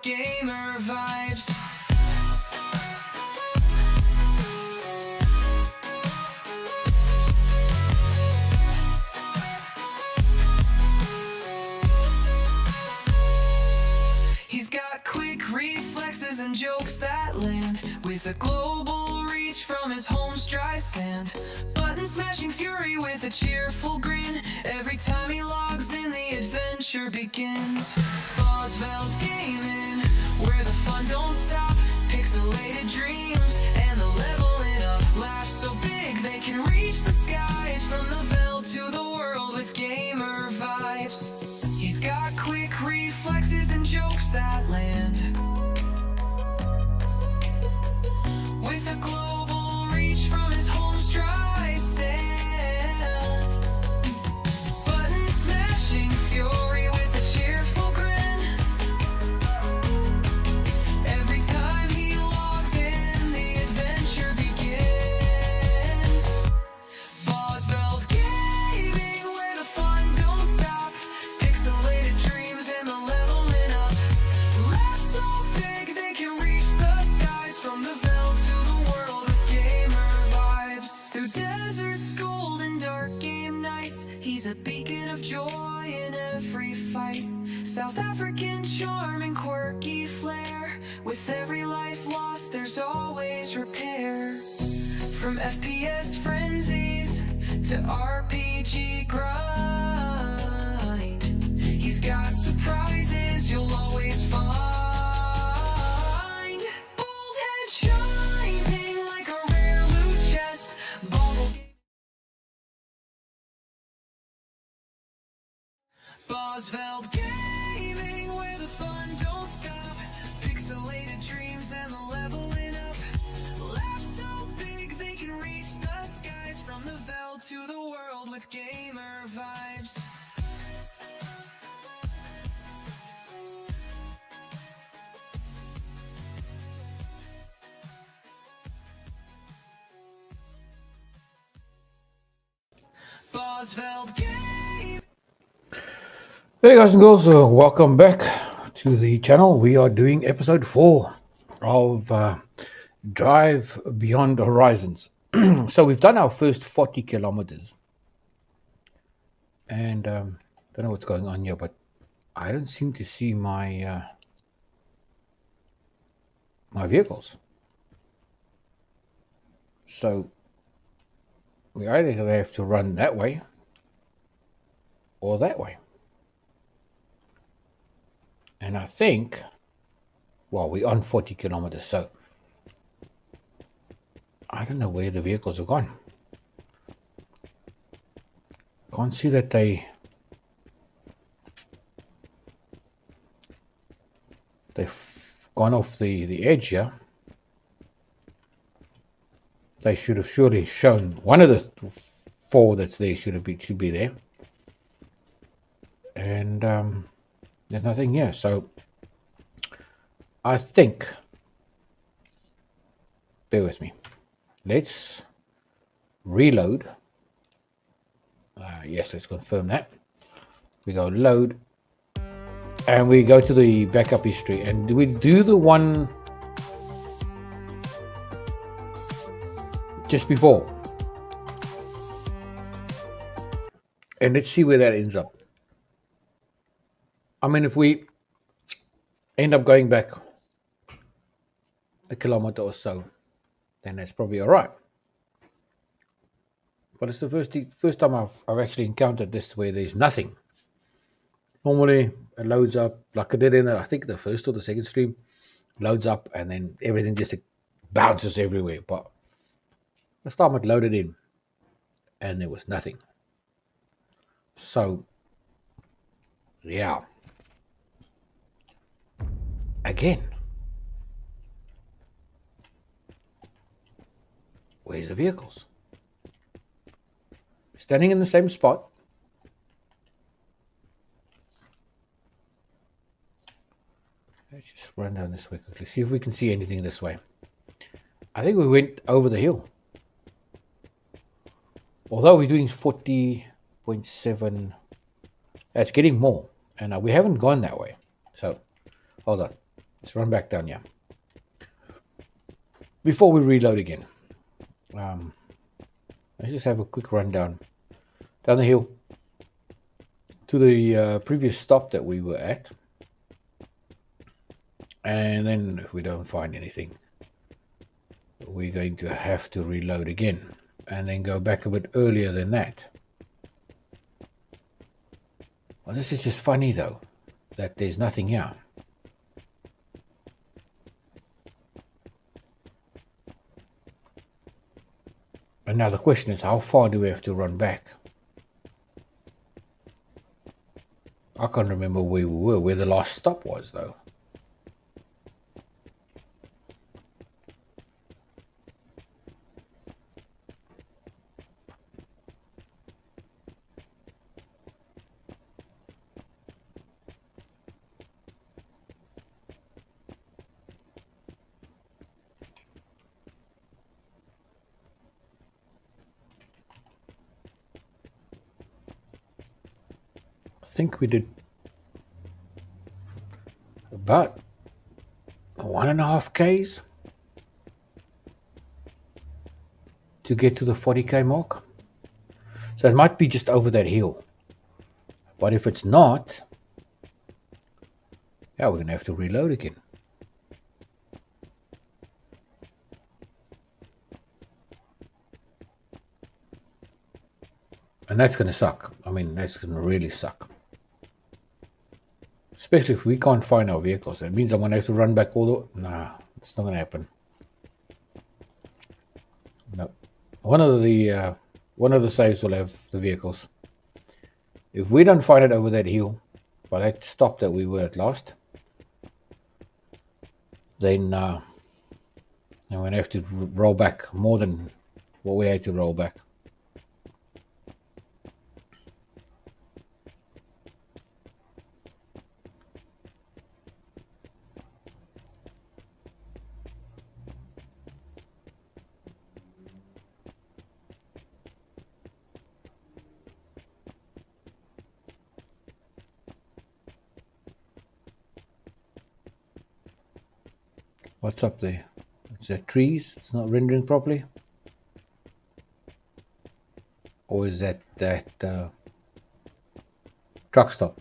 with gamer vibes. He's got quick reflexes and jokes that land, with a global reach from his home's dry sand. Button smashing fury with a cheerful grin. Every time he logs in, the adventure begins. Bosveld Gaming, where the fun don't stop. Pixelated dreams and the leveling up. Laughs so big they can reach the skies. From the Veld to the world with gamer vibes. He's got quick reflexes and jokes that land, with a global reach from his home's dry sand. Button smashing fury with a cheerful grin. Every time he logs in, the adventure begins. Bosveld Gaming, where the fun don't stop. Pixelated dreams and the leveling up. Laughs so big they can reach the skies. From the Veld to the world with gamer vibes. Through deserts, gold and dark game nights, he's a beacon of joy in every fight. South African charm and quirky flair. With every life lost, there's always repair. From FPS frenzies to RPG grind, he's got surprises you'll always find. Bold head shining like a rare loot chest. Bosveld Gaming, where the fun don't stop. Pixelated dreams and the leveling up. Laughs so big they can reach the skies. From the Veld to the world with gamer vibes. Bosveld Gaming. Hey guys and girls, welcome back to the channel. We are doing episode 4 of Drive Beyond Horizons. So we've done our first 40 kilometers, and don't know what's going on here, but I don't seem to see my my vehicles. So we either have to run that way or that way. And I think, well, we're on 40 kilometers, so I don't know where the vehicles have gone. Can't see that they've gone off the edge here. They should have surely shown one of the 4 that's there should be there. And there's nothing here, so I think, bear with me, let's reload. Yes, let's confirm that. We go load, and we go to the backup history, and we do the one just before, and let's see where that ends up. I mean, if we end up going back a kilometer or so, then that's probably all right. But it's the first time I've actually encountered this where there's nothing. Normally it loads up like I did in I think the first or the second stream, loads up and then everything just bounces everywhere. But this time it loaded in and there was nothing. So yeah. Again, where's the vehicles? Standing in the same spot. Let's just run down this way quickly, see if we can see anything this way. I think we went over the hill. Although we're doing 40.7, it's getting more. And we haven't gone that way. So, hold on. Let's run back down here. Before we reload again, let's just have a quick run down the hill to the previous stop that we were at. And then if we don't find anything, we're going to have to reload again and then go back a bit earlier than that. Well, this is just funny though, that there's nothing here. And now the question is, how far do we have to run back? I can't remember where we were, where the last stop was though. I think we did about 1.5 Ks to get to the 40K mark. So it might be just over that hill. But if it's not, yeah, we're going to have to reload again. And that's going to suck. I mean, that's going to really suck. Especially if we can't find our vehicles. That means I'm going to have to run back all the way. Nah, it's not going to happen. No. One of the saves will have the vehicles. If we don't find it over that hill, by that stop that we were at last, then I'm going to have to roll back more than what we had to roll back. What's up there? Is that trees? It's not rendering properly? Or is that truck stop?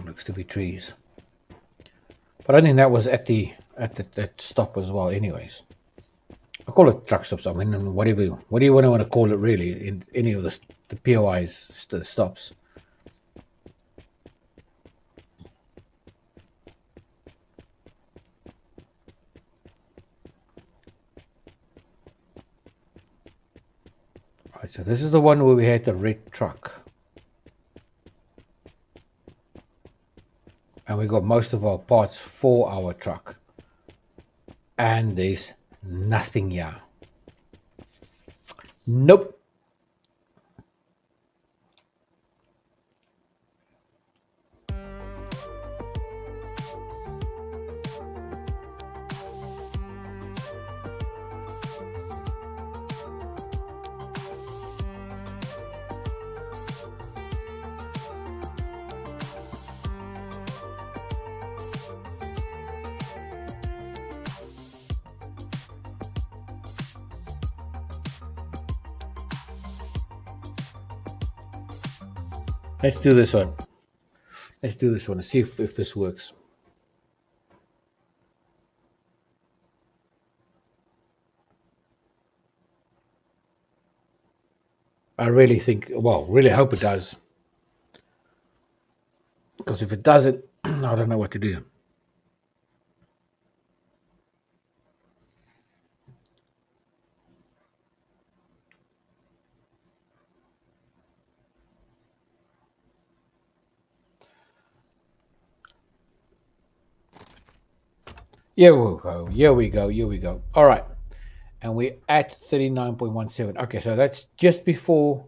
Looks to be trees. But I think that was at that stop as well anyways. I call it truck stops. I mean, whatever you want to call it really, in any of the POIs, the stops. Right, so this is the one where we had the red truck. And we got most of our parts for our truck. And there's nothing here. Nope. Let's do this one. Let's do this one and see if this works. I really think, well, really hope it does. Because if it doesn't, I don't know what to do. Here we go. Here we go. Here we go. All right. And we're at 39.17. Okay, so that's just before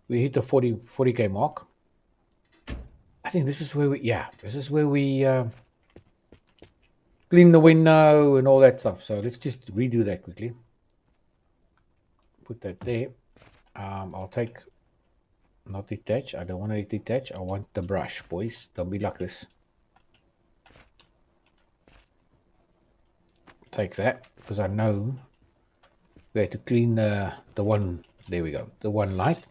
we hit the 40K mark. I think this is where we clean the window and all that stuff. So let's just redo that quickly. Put that there. I'll take Not detach. I don't want to detach. I want the brush, boys. Don't be like this. Take that, because I know we had to clean the one. There we go. The one light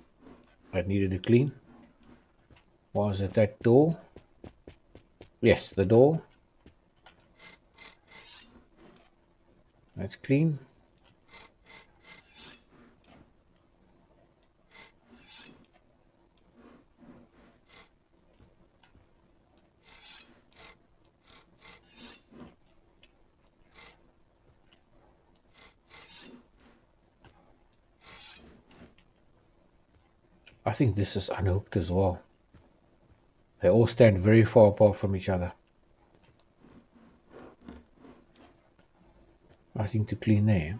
that needed to clean. Was it that door? Yes, the door. That's clean. I think this is unhooked as well. They all stand very far apart from each other. I think to clean there.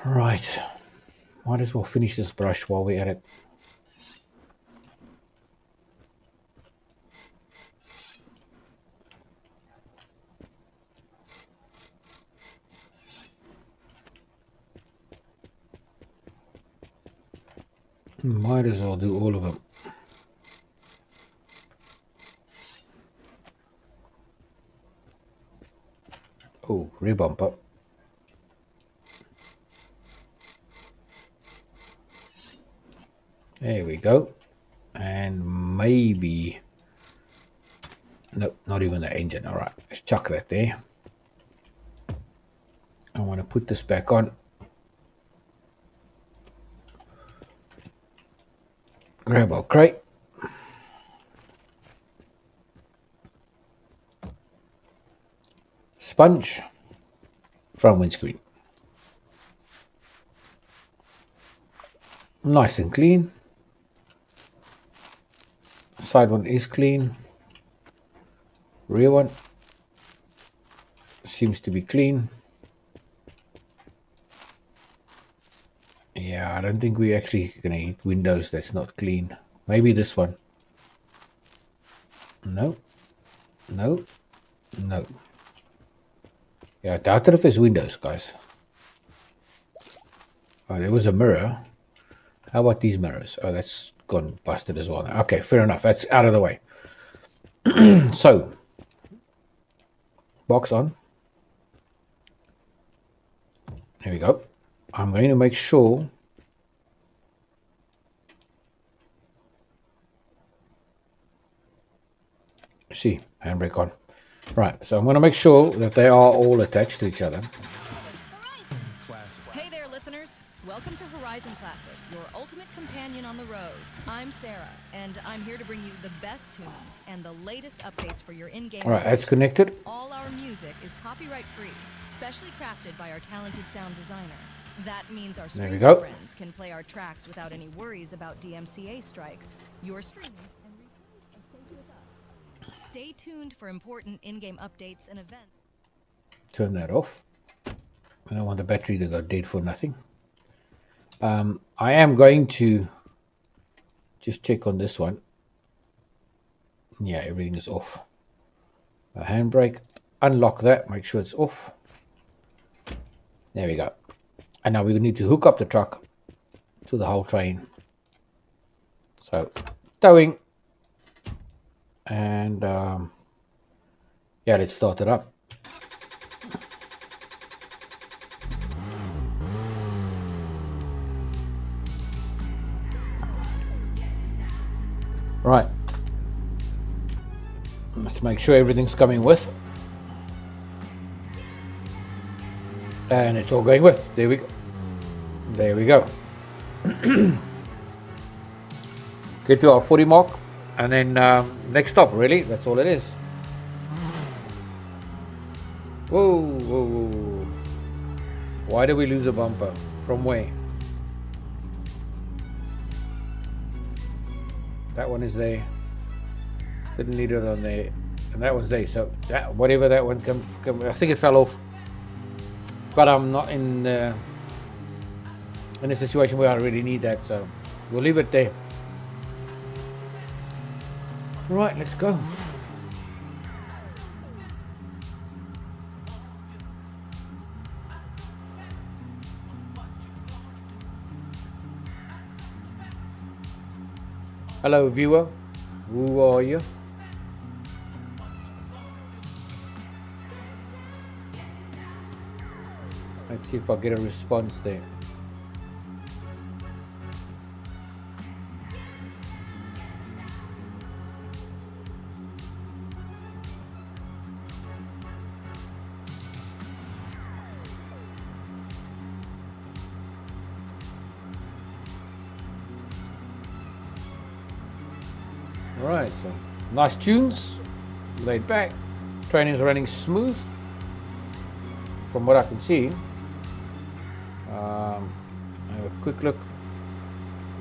Right. Might as well finish this brush while we're at it. Might as well do all of them. Oh, rear bumper. There we go. And maybe... Nope, not even the engine. All right, let's chuck that there. I want to put this back on. Grab our crate. Sponge. Front windscreen. Nice and clean. Side one is clean. Rear one seems to be clean. Yeah, I don't think we're actually going to hit windows that's not clean. Maybe this one. No. No. No. Yeah, I doubt it if it's windows, guys. Oh, there was a mirror. How about these mirrors? Oh, that's gone busted as well. Okay, fair enough. That's out of the way. So, box on. There we go. I'm going to make sure see, handbrake on. Right, so I'm going to make sure that they are all attached to each other. Hey there, listeners. Welcome to Horizon Classic, your ultimate companion on the road. I'm Sarah, and I'm here to bring you the best tunes and the latest updates for your in-game. All right, that's connected. All our music is copyright-free, specially crafted by our talented sound designer. That means our There we streaming go. friends can play our tracks without any worries about DMCA strikes. Your streaming and replays are safe with us. Stay tuned for important in-game updates and events. Turn that off. I don't want the battery to go dead for nothing. I am going to just check on this one. Yeah, everything is off. A handbrake. Unlock that. Make sure it's off. There we go. And now we need to hook up the truck to the whole train. So, towing. And yeah, let's start it up. Right. Let's make sure everything's coming with. And it's all going with. There we go. There we go. Get to our 40 mark. And then next stop, really. That's all it is. Whoa, whoa, whoa, whoa. Why did we lose a bumper? From where? That one is there. Didn't need it on there. And that one's there. So that, whatever that one come, I think it fell off. But I'm not in a situation where I really need that. So we'll leave it there. Right, let's go. Hello, viewer. Who are you? Let's see if I get a response there. Alright, so nice tunes, laid back, training's running smooth from what I can see. Have a quick look.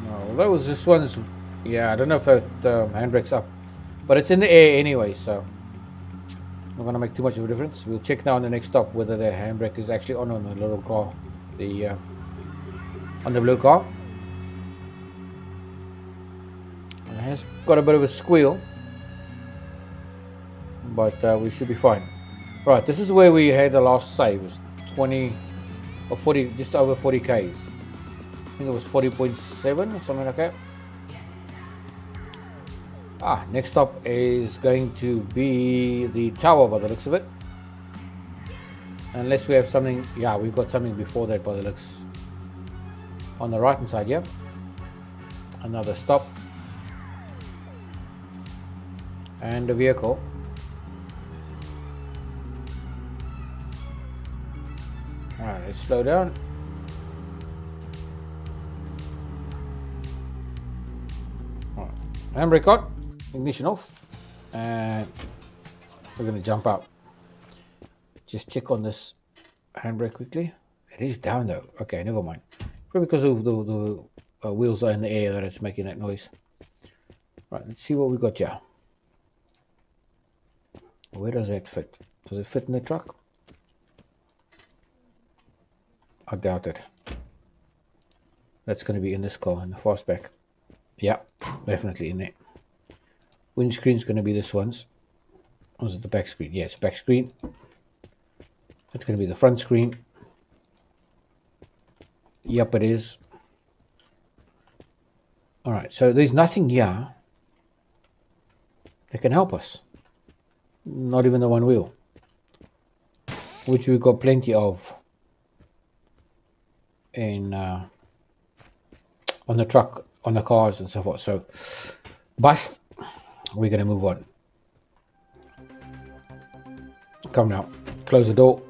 No, although this one's, yeah, I don't know if the handbrake's up, but it's in the air anyway, so not going to make too much of a difference. We'll check now on the next stop whether the handbrake is actually on the little car, on the blue car. It has got a bit of a squeal, but we should be fine. Right, this is where we had the last save. It was 20 or 40, just over 40 Ks. I think it was 40.7 or something like that. Next stop is going to be the tower by the looks of it. Unless we have something, yeah, we've got something before that by the looks. On the right hand side, yeah. Another stop. And a vehicle. Alright, let's slow down. Alright, handbrake on, ignition off, and we're going to jump out. Just check on this handbrake quickly. It is down though. Okay, never mind. Probably because of the wheels are in the air that it's making that noise. Right, let's see what we got here. Where does that fit? Does it fit in the truck? I doubt it. That's going to be in this car, in the fastback. Yeah, definitely in there. Windscreen's going to be this one's. Or is it the back screen? Yes, back screen. That's going to be the front screen. Yep, it is. Alright, so there's nothing here that can help us. Not even the one wheel, which we've got plenty of in on the truck, on the cars and so forth. So bust, we're going to move on. Come now, close the door.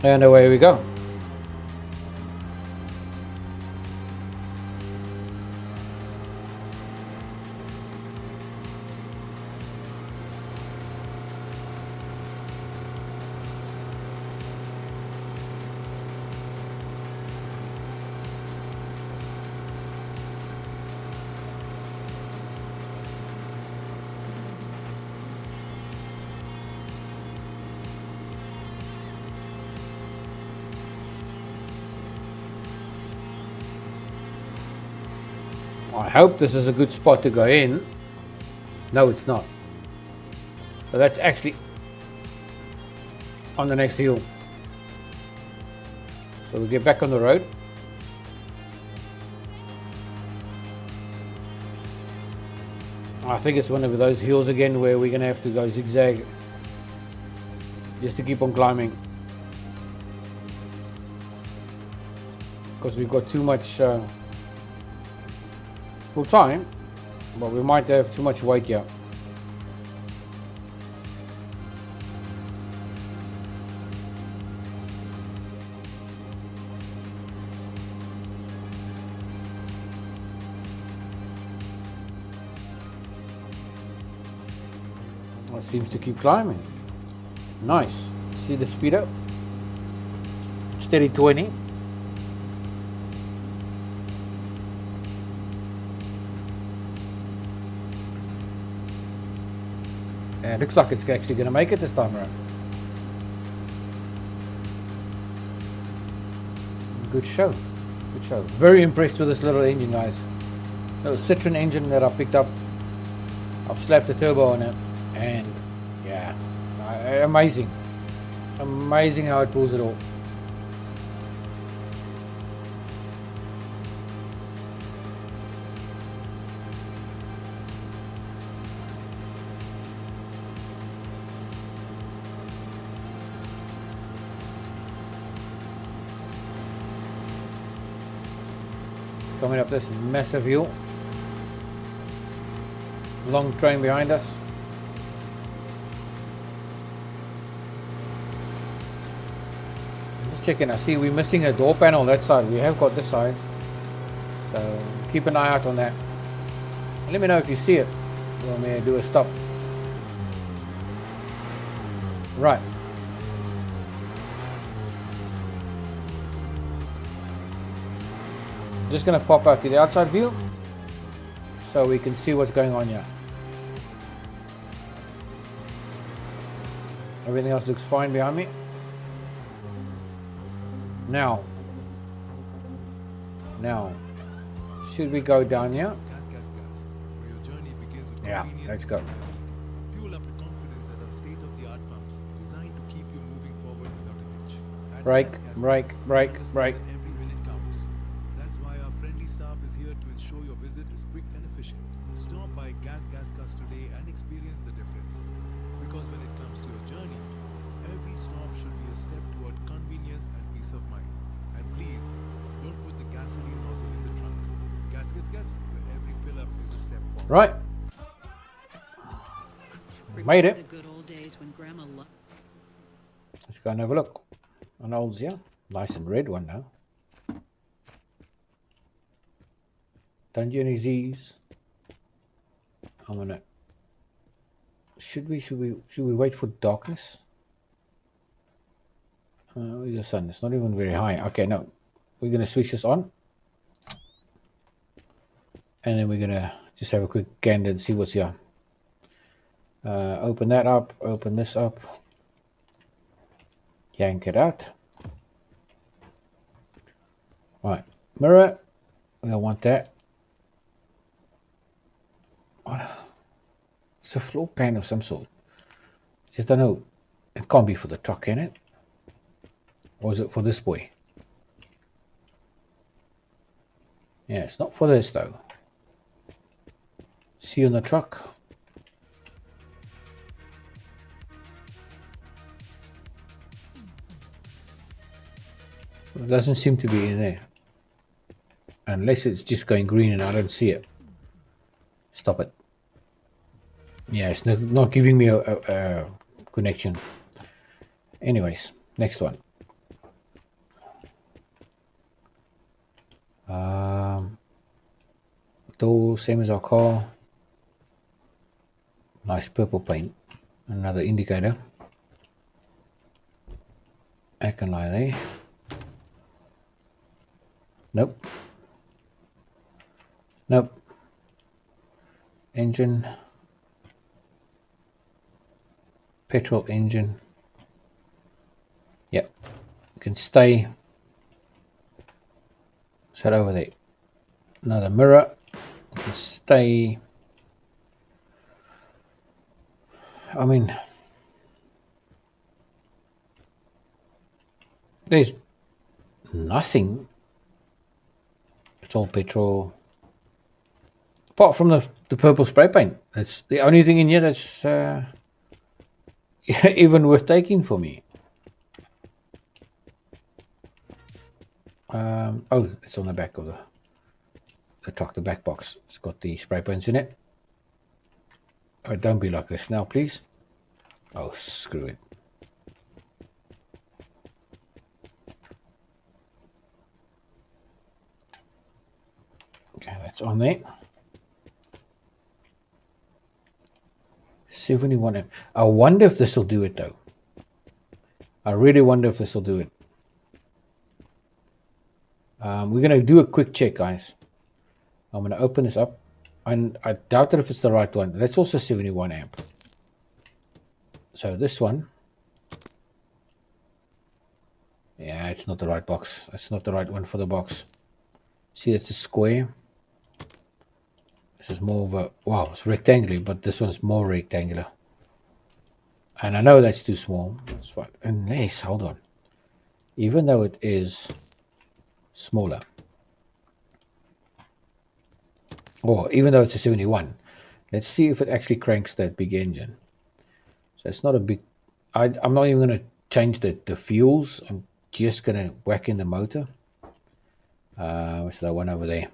And away we go. I hope this is a good spot to go in. No, it's not. So that's actually on the next hill. So we'll get back on the road. I think it's one of those hills again where we're going to have to go zigzag just to keep on climbing. Because we've got too much... we'll try, but we might have too much weight here. Well, it seems to keep climbing. Nice. See the speed up? Steady 20. It looks like it's actually going to make it this time around. Good show. Good show. Very impressed with this little engine, guys. Little Citroen engine that I picked up. I've slapped the turbo on it. And yeah, amazing. Amazing how it pulls it all. Coming up this massive hill. Long train behind us. Just checking. I see we're missing a door panel that side. We have got this side. So keep an eye out on that. Let me know if you see it. You want me to do a stop. Right. Just going to pop out to the outside view so we can see what's going on here. Everything else looks fine behind me. Now, should we go down here? Gas. Where your journey begins with Yeah, convenience let's go. and fuel up with confidence at our state-of-the-art pumps, designed to keep you moving forward without a hitch. At Brake, Gas Gas, brake, we brake, understand brake. that every minute counts. That's why our friendly staff is here to ensure your visit is quick and efficient. Stop by Gas today and experience the difference. Because when it comes to your journey, every stop should be a step toward convenience and peace of mind. And please, don't put the gasoline nozzle in the trunk. Gas, where every fill-up is a step forward. Right. Made it. The good old days when Grandma loved. Let's go and have a look. An old here. Nice and red one now. Don't do any Z's. I'm gonna. Should we wait for darkness? Where's the sun? It's not even very high. Okay, no. We're gonna switch this on. And then we're gonna just have a quick gander and see what's here. Open that up, open this up. Yank it out. Right, mirror. We don't want that. What? It's a floor pan of some sort. Just don't know. It can't be for the truck, can it? Or is it for this boy? Yeah, it's not for this though. See you on the truck. It doesn't seem to be in there. Unless it's just going green and I don't see it. Stop it. Yeah, it's not giving me a connection. Anyways, next one. Door, same as our car. Nice purple paint. Another indicator. I can lie there. Nope. Nope. Engine. Petrol engine. Yep. You can stay. Set over there. Another mirror. You can stay. I mean, there's nothing. It's all petrol. Apart from the purple spray paint. That's the only thing in here that's even worth taking for me. Oh, it's on the back of the truck, the back box. It's got the spray paints in it. Oh, don't be like this now, please. Oh, screw it. Okay, that's on there. 71 amp. I wonder if this will do it though. I really wonder if this will do it. We're going to do a quick check, guys. I'm going to open this up. And I doubt if it's the right one. That's also 71 amp. So this one. Yeah, it's not the right box. It's not the right one for the box. See, it's a square. This is more of a, wow, it's rectangular, but this one's more rectangular. And I know that's too small. That's fine. Unless, hold on. Even though it is smaller, or even though it's a 71, let's see if it actually cranks that big engine. So it's not a big, I'm not even going to change the fuels. I'm just going to whack in the motor. What's that one over there?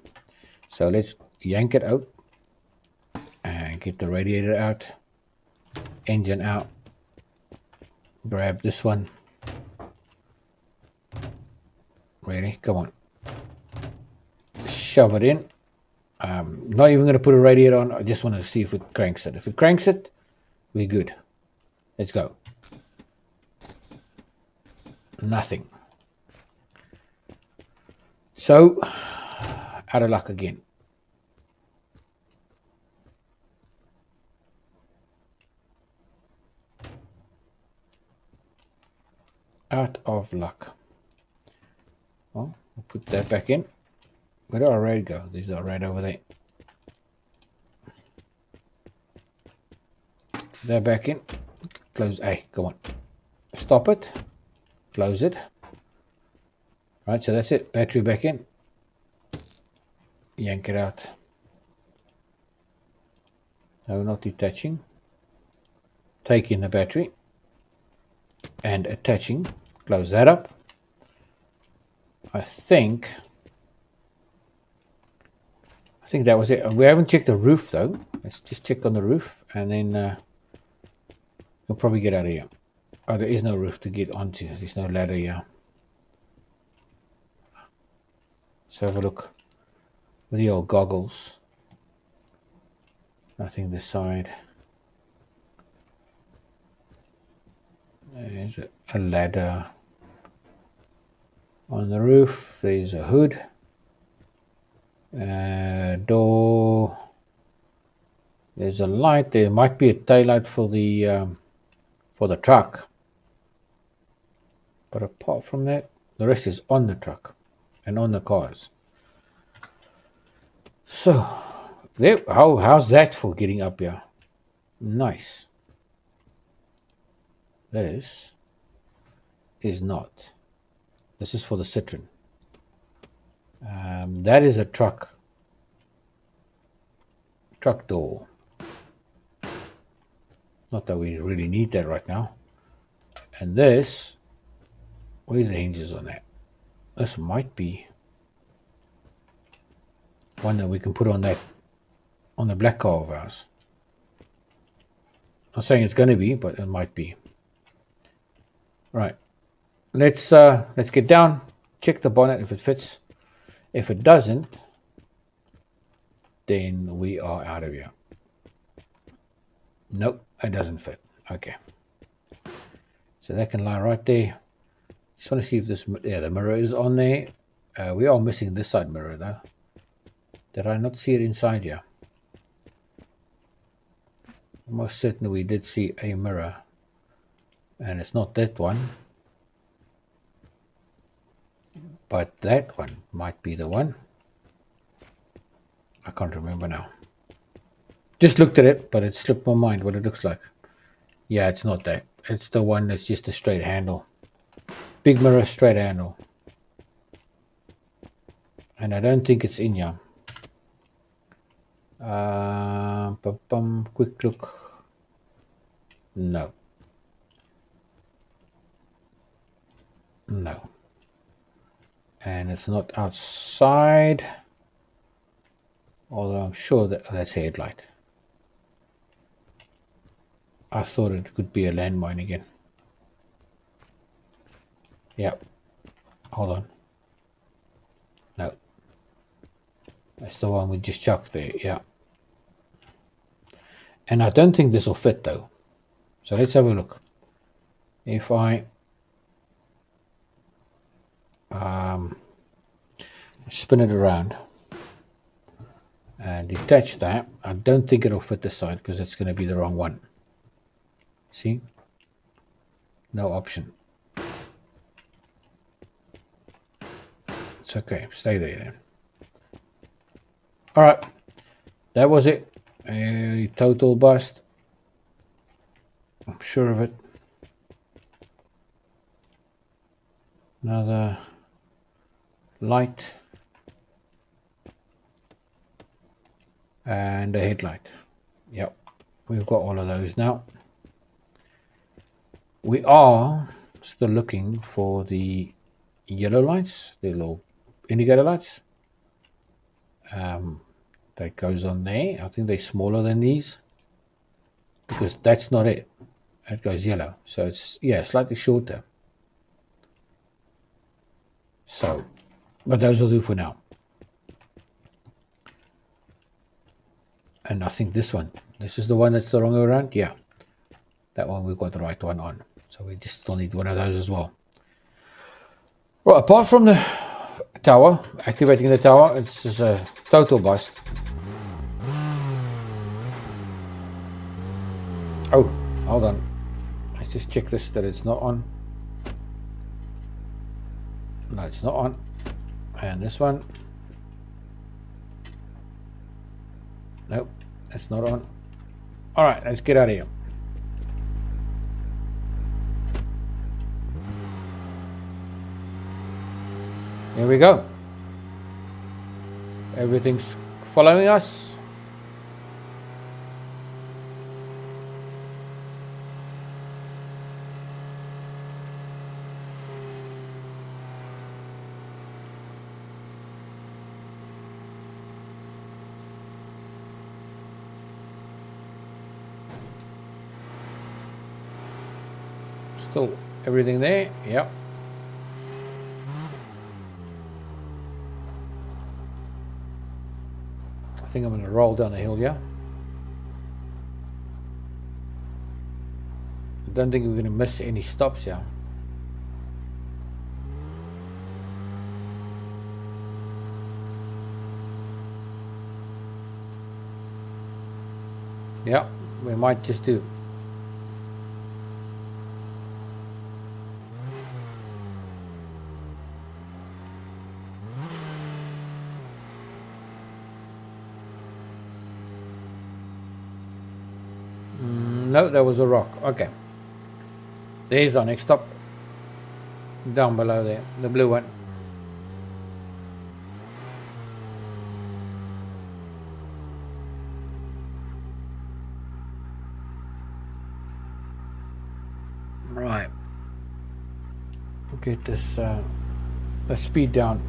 So let's yank it out and get the radiator out, engine out, grab this one. Really, come on, shove it in. Not even going to put a radiator on. I just want to see if it cranks it. If it cranks it, we're good. Let's go. Nothing. So, out of luck again. Out of luck. Well, we'll put that back in. Where did our raid go? These are right over there. They're back in. Close A. Go on. Stop it. Close it. Right, so that's it. Battery back in. Yank it out. No, not detaching. Take in the battery. And attaching. Close that up. I think that was it. We haven't checked the roof though. Let's just check on the roof and then we'll probably get out of here. Oh, there is no roof to get onto. There's no ladder here. Let's have a look with the old goggles. Nothing this side. There's a ladder on the roof. There's a hood. Door. There's a light. There might be a taillight for the truck, but apart from that, the rest is on the truck and on the cars. So there, how's that for getting up here? Nice. This is not. This is for the Citroen. That is a truck door. Not that we really need that right now. And this, where's the hinges on that? This might be one that we can put on the black car of ours. I'm not saying it's going to be, but it might be. Right. Let's get down, check the bonnet if it fits. If it doesn't, then we are out of here. Nope, it doesn't fit. Okay. So that can lie right there. Just want to see if this, yeah, the mirror is on there. We are missing this side mirror though. Did I not see it inside here? Most certainly we did see a mirror. And it's not that one. But that one might be the one. I can't remember now. Just looked at it, but it slipped my mind what it looks like. Yeah, it's not that. It's the one that's just a straight handle. Big mirror, straight handle. And I don't think it's in here. Quick look. No. No. And it's not outside. Although I'm sure that's a headlight. I thought it could be a landmine again. Yep. Hold on. No. That's the one we just chucked there. Yeah. And I don't think this will fit though. So let's have a look. If I spin it around and detach that, I don't think it'll fit this side because it's going to be the wrong one. See? No option. It's okay. Stay there then. All right. That was it. A total bust. I'm sure of it. Another light and a headlight. Yep, we've got all of those now. We are still looking for the yellow lights, the little indicator lights. That goes on there. I think they're smaller than these because that's not it. It goes yellow, so it's, yeah, slightly shorter. So, but those will do for now. And I think this is the one that's the wrong way around. Yeah, that one we've got the right one on. So we just still need one of those as well. Right, apart from the tower, activating the tower, it's just a total bust. Oh, hold on. Let's just check this, that it's not on. No, it's not on. And this one. Nope, that's not on. All right, let's get out of here. Here we go. Everything's following us. Still everything there. Yep. I think I'm going to roll down the hill, yeah? I don't think we're going to miss any stops here. Yeah, we might just do. No, that was a rock. Okay. There's our next stop. Down below there, the blue one. Right. Get this the speed down.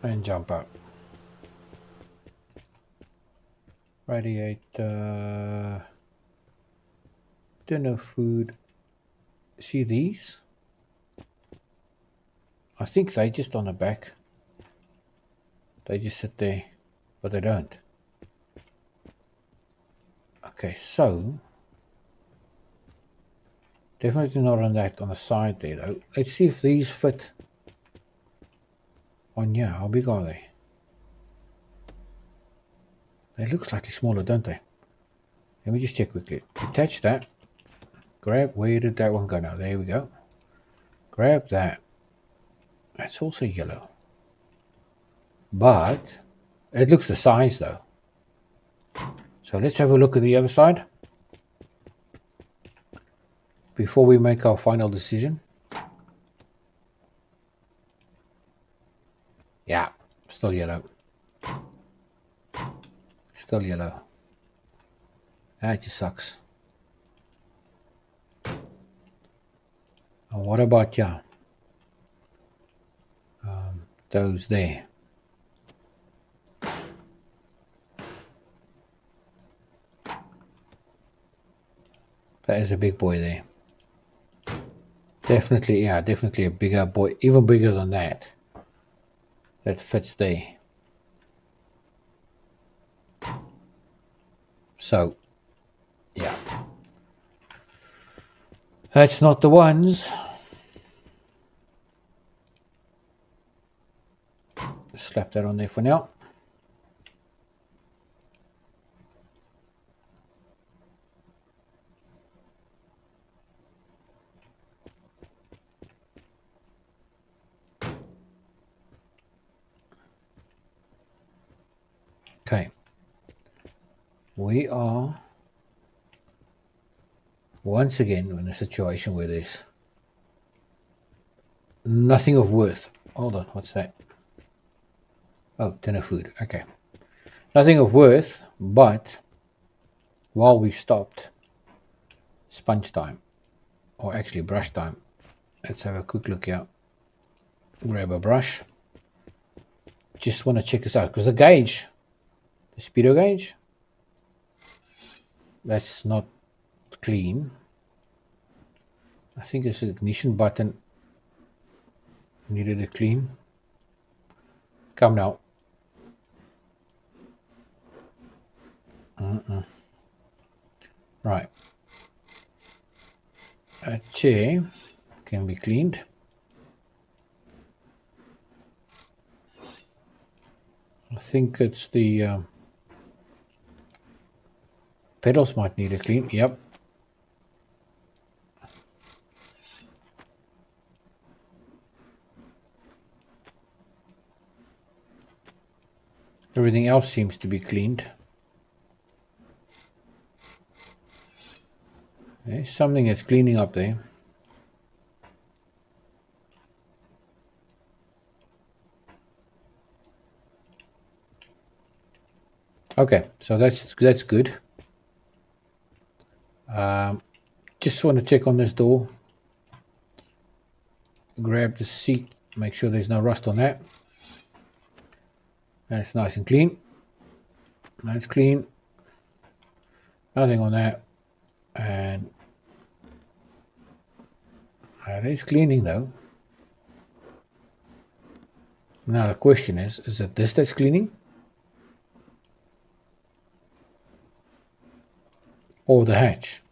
And jump out. Radiator. Dinner food. See these? I think they just on the back. They just sit there, but they don't. Okay, so definitely not on that on the side there though. Let's see if these fit on here. How big are they? They look slightly smaller, don't they? Let me just check quickly. Attach that. Grab, where did that one go now? There we go. Grab that. That's also yellow. But it looks the size though. So let's have a look at the other side before we make our final decision. Yeah, still yellow. Still yellow. That just sucks. And what about ya? Those there. That is a big boy there. Definitely, yeah, definitely a bigger boy, even bigger than that. That fits there. So, yeah. That's not the ones. slap that on there for now. Okay, we are once again in a situation where there's nothing of worth. Hold on, what's that? Oh, dinner food. Okay, nothing of worth, but while we've stopped, sponge time, or actually brush time. Let's have a quick look here. Grab a brush. Just want to check this out because the gauge, the speedo gauge, that's not clean. I think this ignition button needed a clean. Come now. Right. A chair can be cleaned. I think it's the pedals might need a clean. Yep. Everything else seems to be cleaned. There's something that's cleaning up there. Okay, so that's good. Just want to check on this door. Grab the seat, make sure there's no rust on that. That's nice and clean. That's clean. Nothing on that. And that is cleaning though. Now the question is it this that's cleaning? Or the hatch?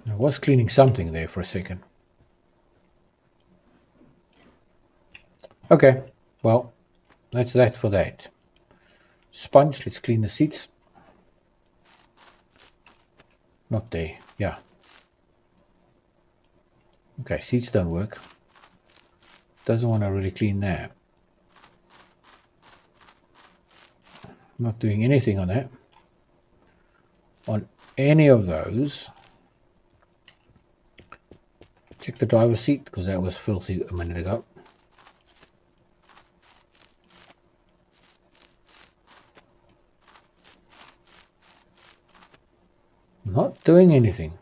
I was cleaning something there for a second. Okay, well, that's that for that. Sponge, let's clean the seats. Not there, yeah. Okay, seats don't work. Doesn't want to really clean that. Not doing anything on that. On any of those. Check the driver's seat because that was filthy a minute ago. Not doing anything.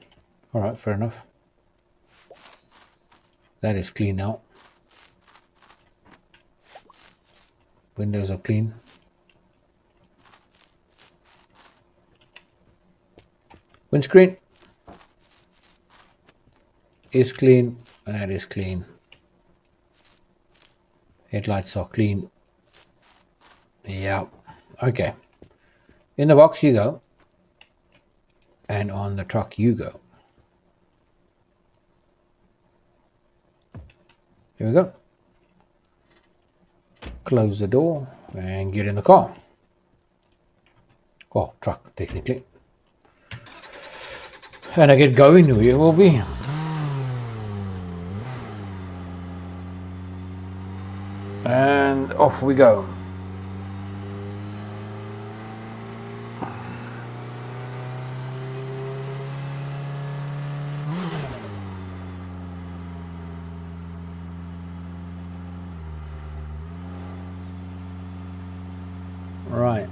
All right, fair enough. That is clean now. Windows are clean. Windscreen is clean, and that is clean. Headlights are clean. Yeah, okay. In the box you go, and on the truck you go. Here we go. Close the door and get in the car. Oh, truck, technically. And I get going, we will be. And off we go. Right.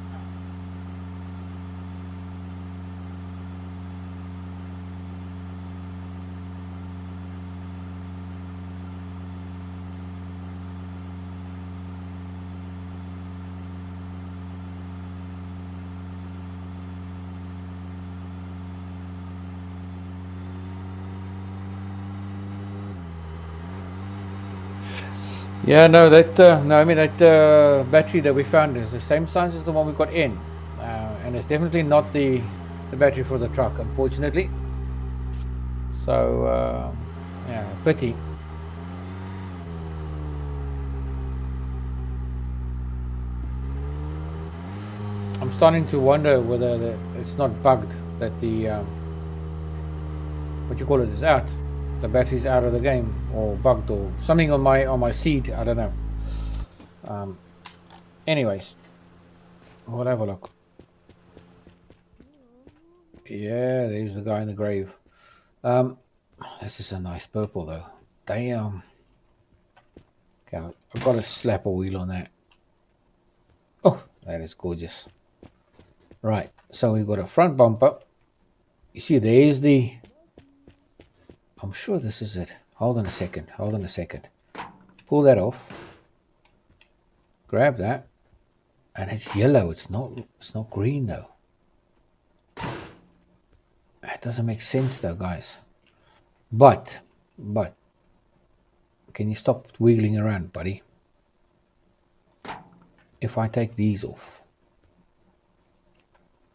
Yeah, no, that battery that we found is the same size as the one we got in, and it's definitely not the battery for the truck, unfortunately. So, yeah, pity. I'm starting to wonder whether it's not bugged that the what you call it is out. The battery's out of the game, or bugged, or something on my seed. I don't know. Anyways, we'll have a look. Yeah, there's the guy in the grave. This is a nice purple though. Damn. Okay, I've got to slap a wheel on that. Oh, that is gorgeous. Right, so we've got a front bumper. You see, there's the... I'm sure this is it. Hold on a second. Pull that off. Grab that. And it's yellow. It's not green though. That doesn't make sense though, guys. But can you stop wiggling around, buddy? If I take these off,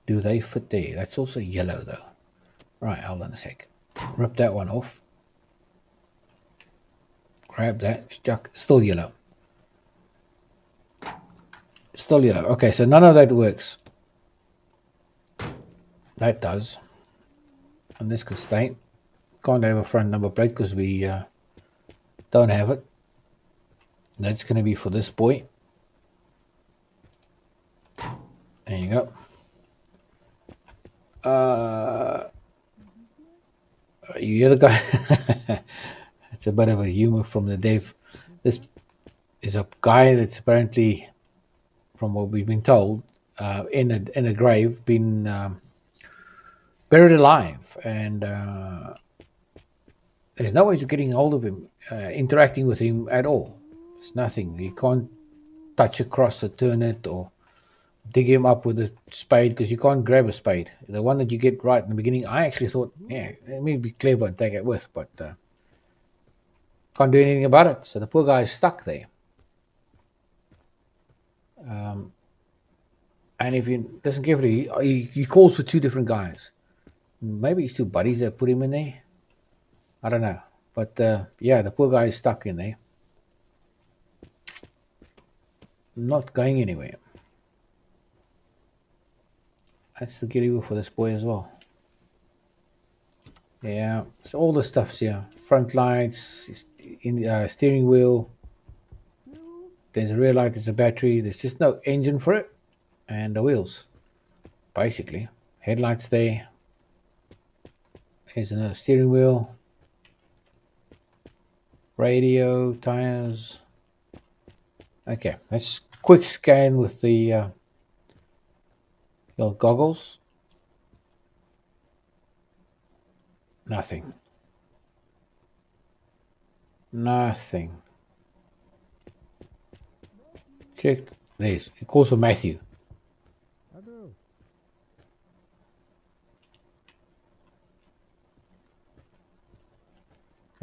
do they fit there? That's also yellow though. Right, hold on a sec. Rip that one off. Grab that. Stuck. Still yellow. Still yellow. Okay, so none of that works. That does. And this could stay. Can't have a front number plate because we don't have it. That's going to be for this boy. There you go. You hear the guy? It's a bit of a humor from the dev. This is a guy that's apparently, from what we've been told, in a grave, been buried alive, and there's no way of getting hold of him, interacting with him at all. There's nothing. You can't touch across or turn it or dig him up with a spade, because you can't grab a spade. The one that you get right in the beginning, I actually thought, yeah, let me be clever and take it with, but can't do anything about it. So the poor guy is stuck there. And if he doesn't give it, he calls for two different guys. Maybe he's two buddies that put him in there. I don't know. But yeah, the poor guy is stuck in there. Not going anywhere. That's the giddy wheel for this boy as well. Yeah, so all the stuff's here. Front lights, in steering wheel. There's a rear light, there's a battery. There's just no engine for it. And the wheels, basically. Headlights there. Here's another steering wheel. Radio, tires. Okay, let's quick scan with the goggles. Nothing. Nothing. Check. There's. It calls for Matthew.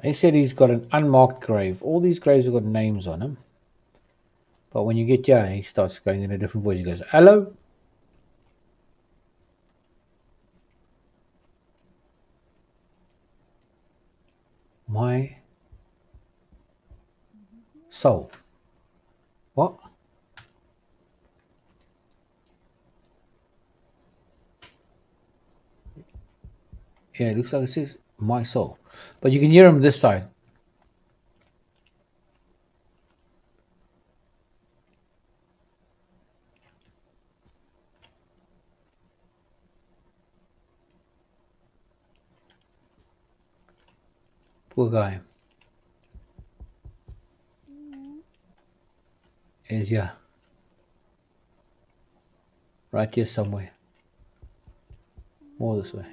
They said he's got an unmarked grave. All these graves have got names on them. But when you get here, he starts going in a different voice. He goes, hello? My soul. What? Yeah, it looks like it says my soul. But you can hear him this side. Poor guy. Is yeah. Right here somewhere. More this way.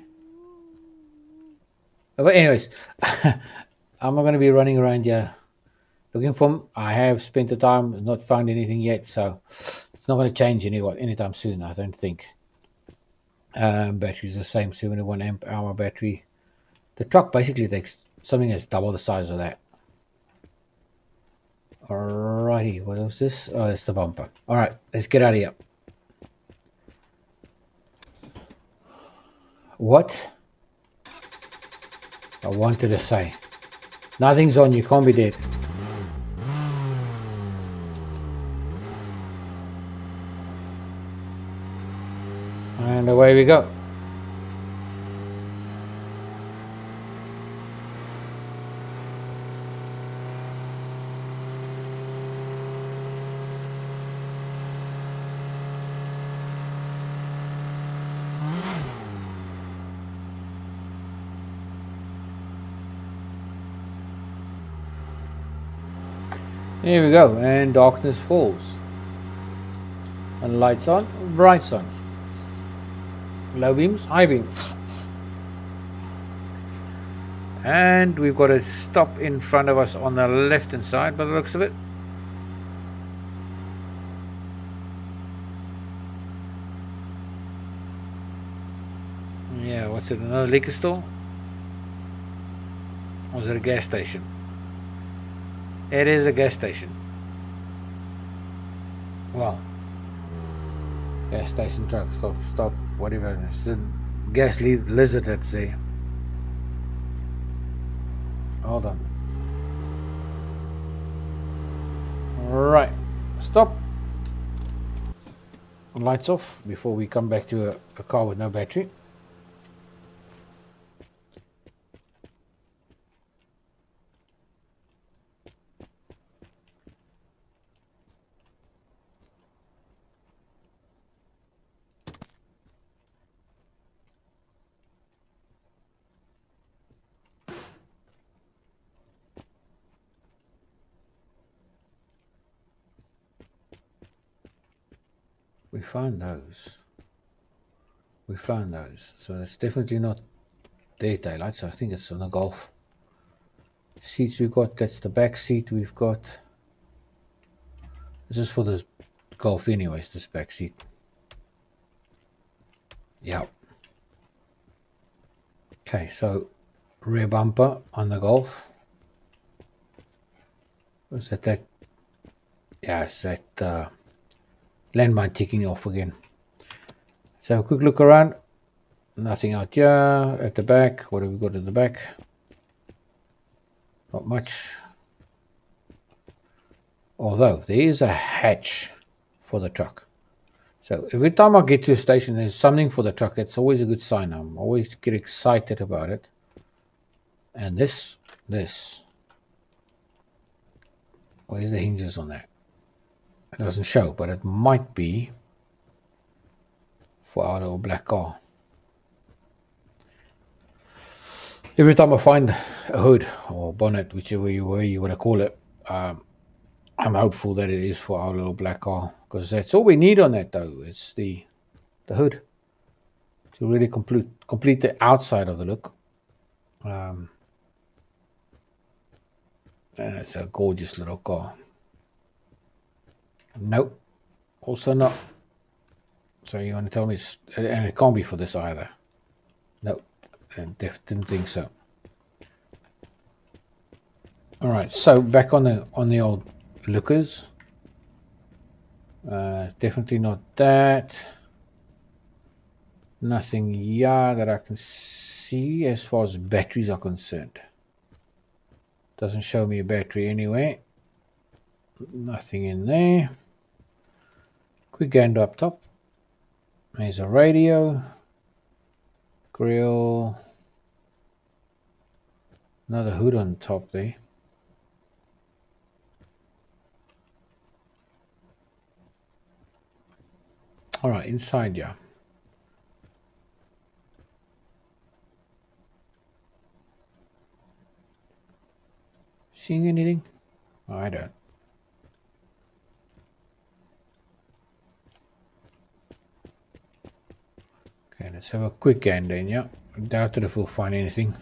But anyways, I'm not going to be running around here looking for him. I have spent the time, not found anything yet, so it's not going to change anytime soon, I don't think. Battery's the same, 71 amp hour battery. The truck basically takes something that's double the size of that. Alrighty, what was this? Oh, it's the bumper. Alright, let's get out of here. What? I wanted to say. Nothing's on, you can't be dead. And away we go. Here we go, and darkness falls. And lights on, brights on. Low beams, high beams. And we've got a stop in front of us on the left hand side by the looks of it. Yeah, what's it, another liquor store? Or is it a gas station? It is a gas station. Well, gas station truck, stop, whatever. It's the gas lizard, I'd say. Hold on. Right, stop. Lights off before we come back to a car with no battery. We found those. We found those. So it's definitely not their taillights. I think it's on a Golf. Seats we've got, that's the back seat we've got. This is for the Golf anyways, this back seat. Yeah. Okay, so rear bumper on the Golf. Was that? Yeah, it's that landmine ticking off again. So a quick look around. Nothing out here. At the back, what have we got at the back? Not much. Although there is a hatch for the truck. So every time I get to a station, there's something for the truck. It's always a good sign. I'm always get excited about it. And this. Where's the hinges on that? It doesn't show, but it might be for our little black car. Every time I find a hood or bonnet, whichever way you want to call it, I'm hopeful that it is for our little black car, because that's all we need on that though. It's the hood to really complete the outside of the look. And it's a gorgeous little car. Nope, also not. So you want to tell me and it can't be for this either. Nope, I didn't think so. All right, so back on the old lookers. Definitely not that. Nothing here that I can see as far as batteries are concerned. Doesn't show me a battery anyway. Nothing in there. Quick gander up top. There's a radio. Grill. Another hood on top there. All right, inside, yeah. Seeing anything? Oh, I don't. Okay, let's have a quick gander in, yeah. I doubt if we'll find anything.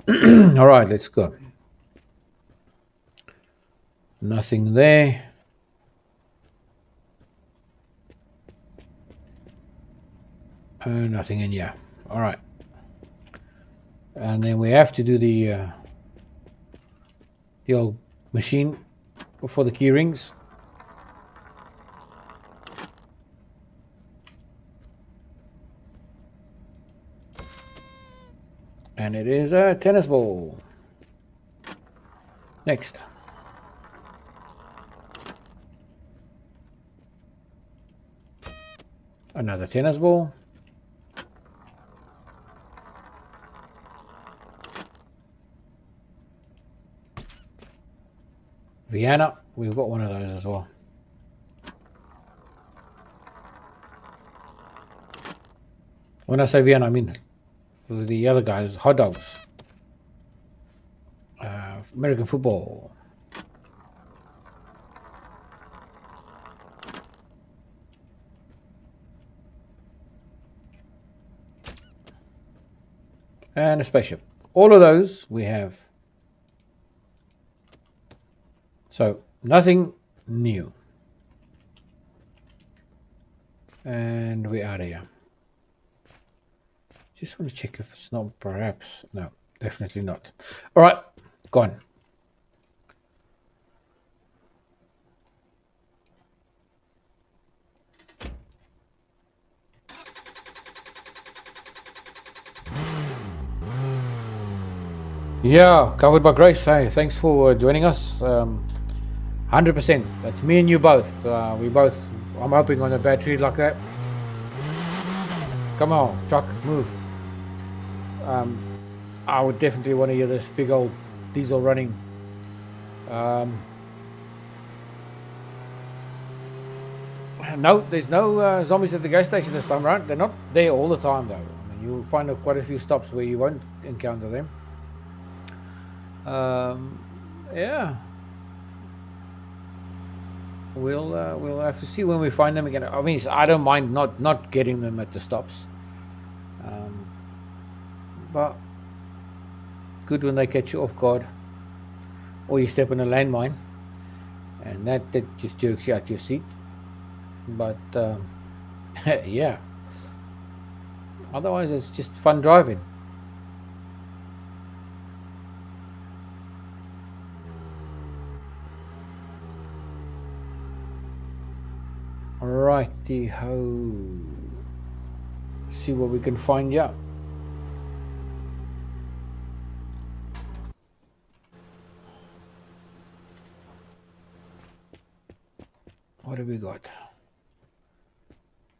All right, let's go. Nothing there. Nothing in here. All right. And then we have to do the old machine for the key rings. And it is a tennis ball. Next. Another tennis ball. Vienna, we've got one of those as well. When I say Vienna, I mean for the other guys, hot dogs. American football. And a spaceship. All of those we have. So nothing new. And we're out of here. Just want to check if it's not perhaps. No, definitely not. All right, gone. Yeah, covered by grace. Hey, thanks for joining us. 100%. That's me and you both. We both. I'm hoping on a battery like that. Come on, truck, move. I would definitely want to hear this big old diesel running. No, there's no zombies at the gas station this time, right? They're not there all the time, though. I mean, you'll find quite a few stops where you won't encounter them. Yeah. We'll have to see when we find them again. I mean, I don't mind not getting them at the stops, but good when they catch you off guard, or you step on a landmine, and that just jerks you out your seat. But yeah, otherwise it's just fun driving. Righty ho. See what we can find. Yeah. What have we got?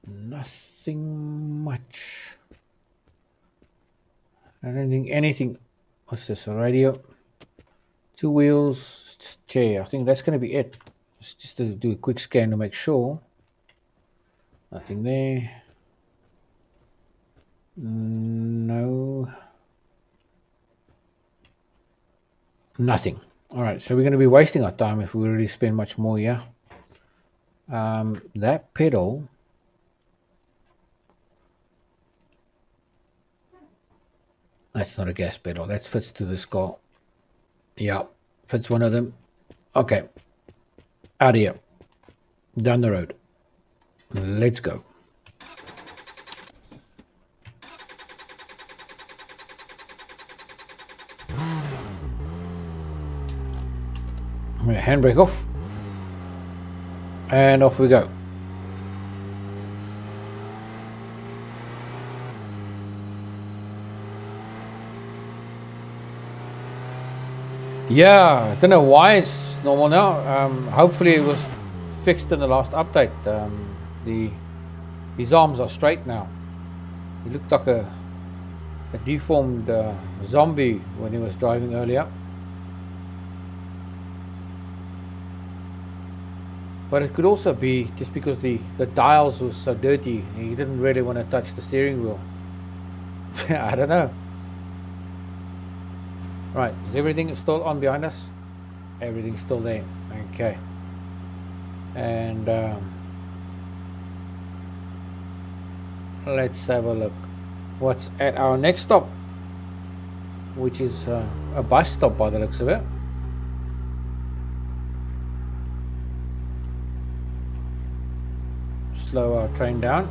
Nothing much. I don't think anything. What's this? A radio? 2 wheels, just chair. I think that's going to be it. Just to do a quick scan to make sure. Nothing there. No. Nothing. All right, so we're going to be wasting our time if we really spend much more here. That pedal. That's not a gas pedal. That fits to this car. Yeah, fits one of them. Okay. Out of here. Down the road. Let's go. Handbrake off. And off we go. Yeah, I don't know why it's normal now. Hopefully it was fixed in the last update. His arms are straight now. He looked like a deformed zombie when he was driving earlier. But it could also be just because the dials was so dirty, he didn't really want to touch the steering wheel. I don't know. Right, is everything still on behind us? Everything's still there. Okay. And let's have a look. What's at our next stop? Which is a bus stop by the looks of it. Slow our train down.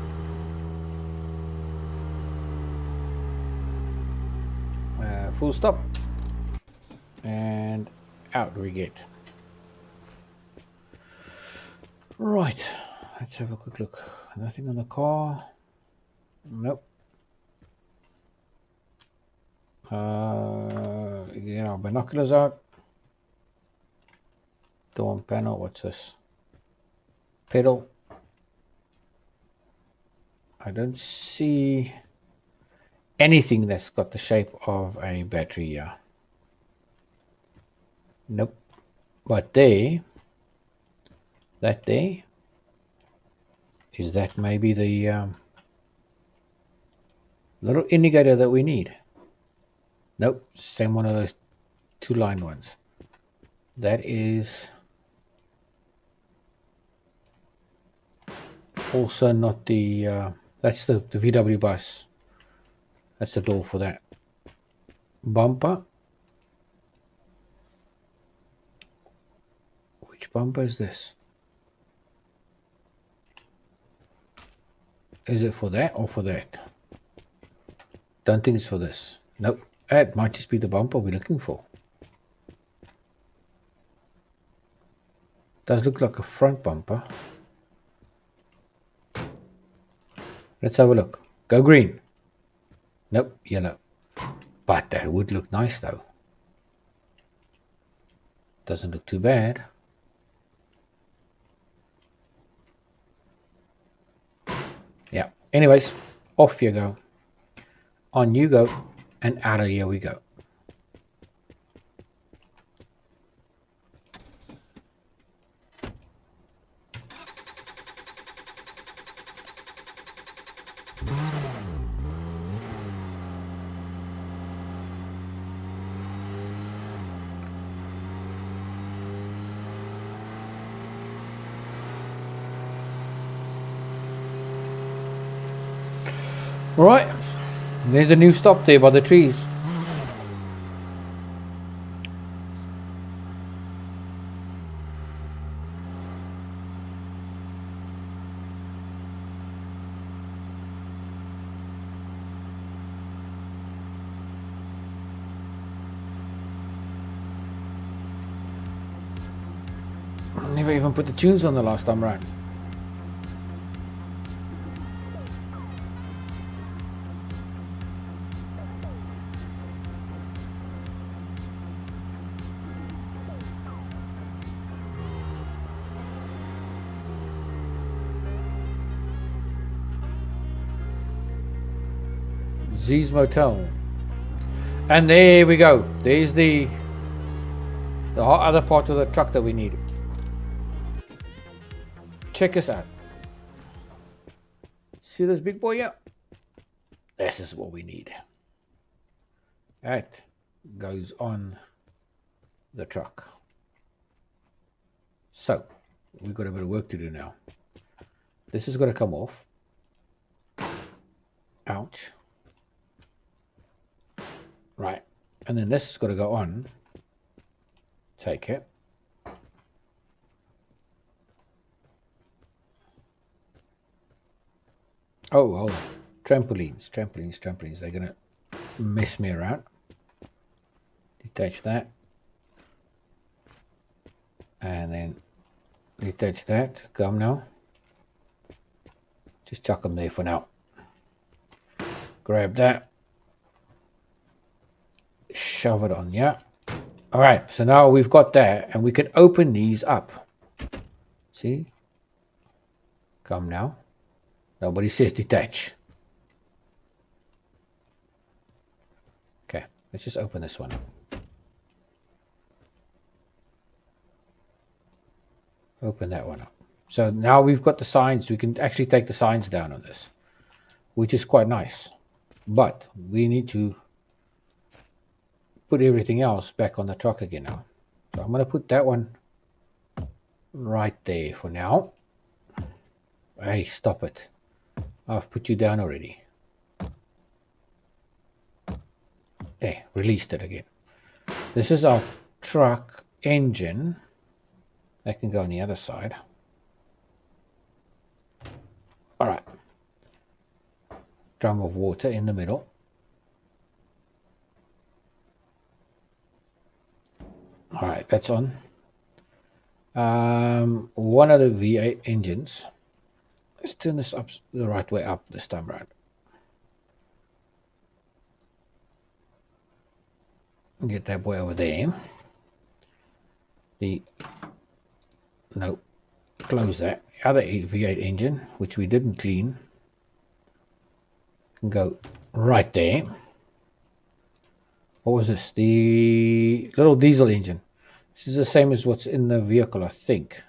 Full stop. And out we get. Right, let's have a quick look. Nothing on the car. Nope. Get our binoculars out. Dawn panel. What's this? Pedal. I don't see anything that's got the shape of a battery here. Nope. But there, that there, is that maybe the little indicator that we need? Nope, same one of those two-line ones. That is also not the, that's the VW bus. That's the door for that. Bumper. Which bumper is this? Is it for that or for that? Don't think it's for this. Nope. It might just be the bumper we're looking for. Does look like a front bumper. Let's have a look. Go green. Nope, yellow. But that would look nice though. Doesn't look too bad. Yeah. Anyways, off you go. On you go. And out of here we go. Right, there's a new stop there by the trees. Never even put the tunes on the last time round. Z's Motel. And there we go. There's the other part of the truck that we need. Check us out. See this big boy here? This is what we need. That goes on the truck. So, we've got a bit of work to do now. This is going to come off. Ouch. Right. And then this is going to go on. Take it. Oh, hold on. Trampolines. They're going to mess me around. Detach that. And then detach that. Come now. Just chuck them there for now. Grab that. Shove it on, yeah. All right, so now we've got that, and we can open these up. See? Come now. Nobody says detach. Okay, let's just open this one up. Open that one up. So now we've got the signs. We can actually take the signs down on this, which is quite nice. But we need to put everything else back on the truck again now. So I'm going to put that one right there for now. Hey, stop it. I've put you down already. There, released it again. This is our truck engine. That can go on the other side. All right. Drum of water in the middle. All right, that's on. One of the V8 engines. Let's turn this up the right way up this time around. Get that boy over there. No, close that. Other V8 engine, which we didn't clean. can go right there. What was this? The little diesel engine. This is the same as what's in the vehicle, I think.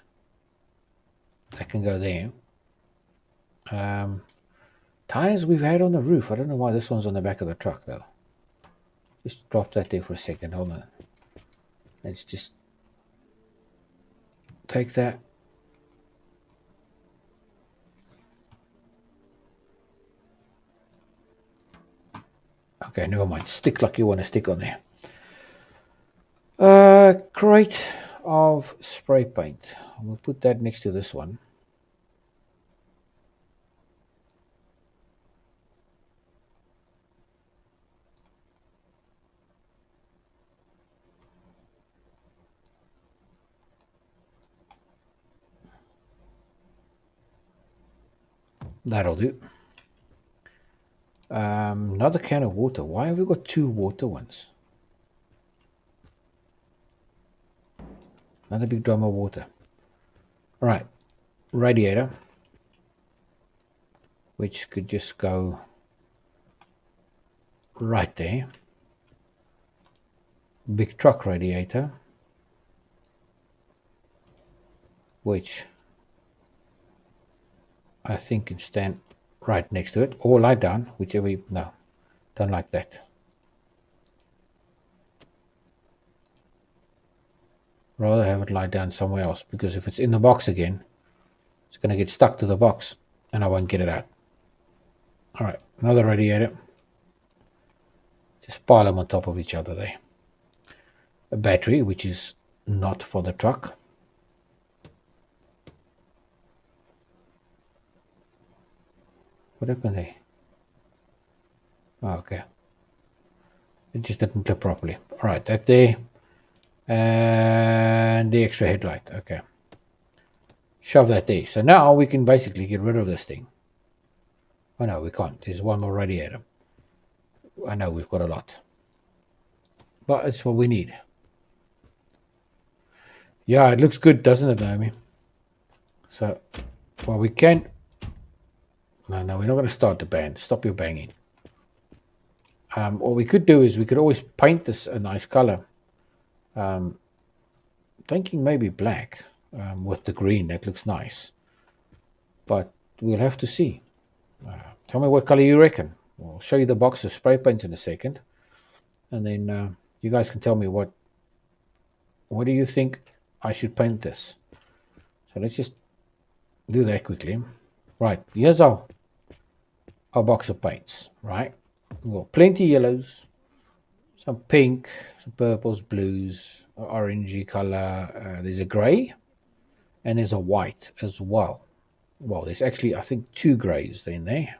That can go there. Tires we've had on the roof. I don't know why this one's on the back of the truck though. Just drop that there for a second. Hold on. Let's just take that. Okay, never mind. Stick like you want to stick on there. Crate of spray paint. We'll put that next to this one. That'll do. Another can of water. Why have we got two water ones? Another big drum of water. All right, radiator, which could just go right there. Big truck radiator, which I think can stand right next to it, or lie down, whichever you, no, don't like that. Rather have it lie down somewhere else, because if it's in the box again, it's going to get stuck to the box and I won't get it out. All right, another radiator. Just pile them on top of each other there. A battery, which is not for the truck. What happened there? Oh, okay. It just didn't clip properly. All right, that there. And the extra headlight. Okay. Shove that there. So now we can basically get rid of this thing. Oh no, we can't. There's one more radiator. I know we've got a lot. But it's what we need. Yeah, it looks good, doesn't it, Naomi? So, well, we can... No, we're not going to start the band. Stop your banging. What we could do is we could always paint this a nice color. Thinking maybe black with the green. That looks nice. But we'll have to see. Tell me what color you reckon. I'll show you the box of spray paints in a second. And then you guys can tell me what do you think I should paint this. So let's just do that quickly. Right, here's our box of paints, right? We've got plenty of yellows, some pink, some purples, blues, orangey color. There's a grey, and there's a white as well. Well, there's actually, I think, two greys in there.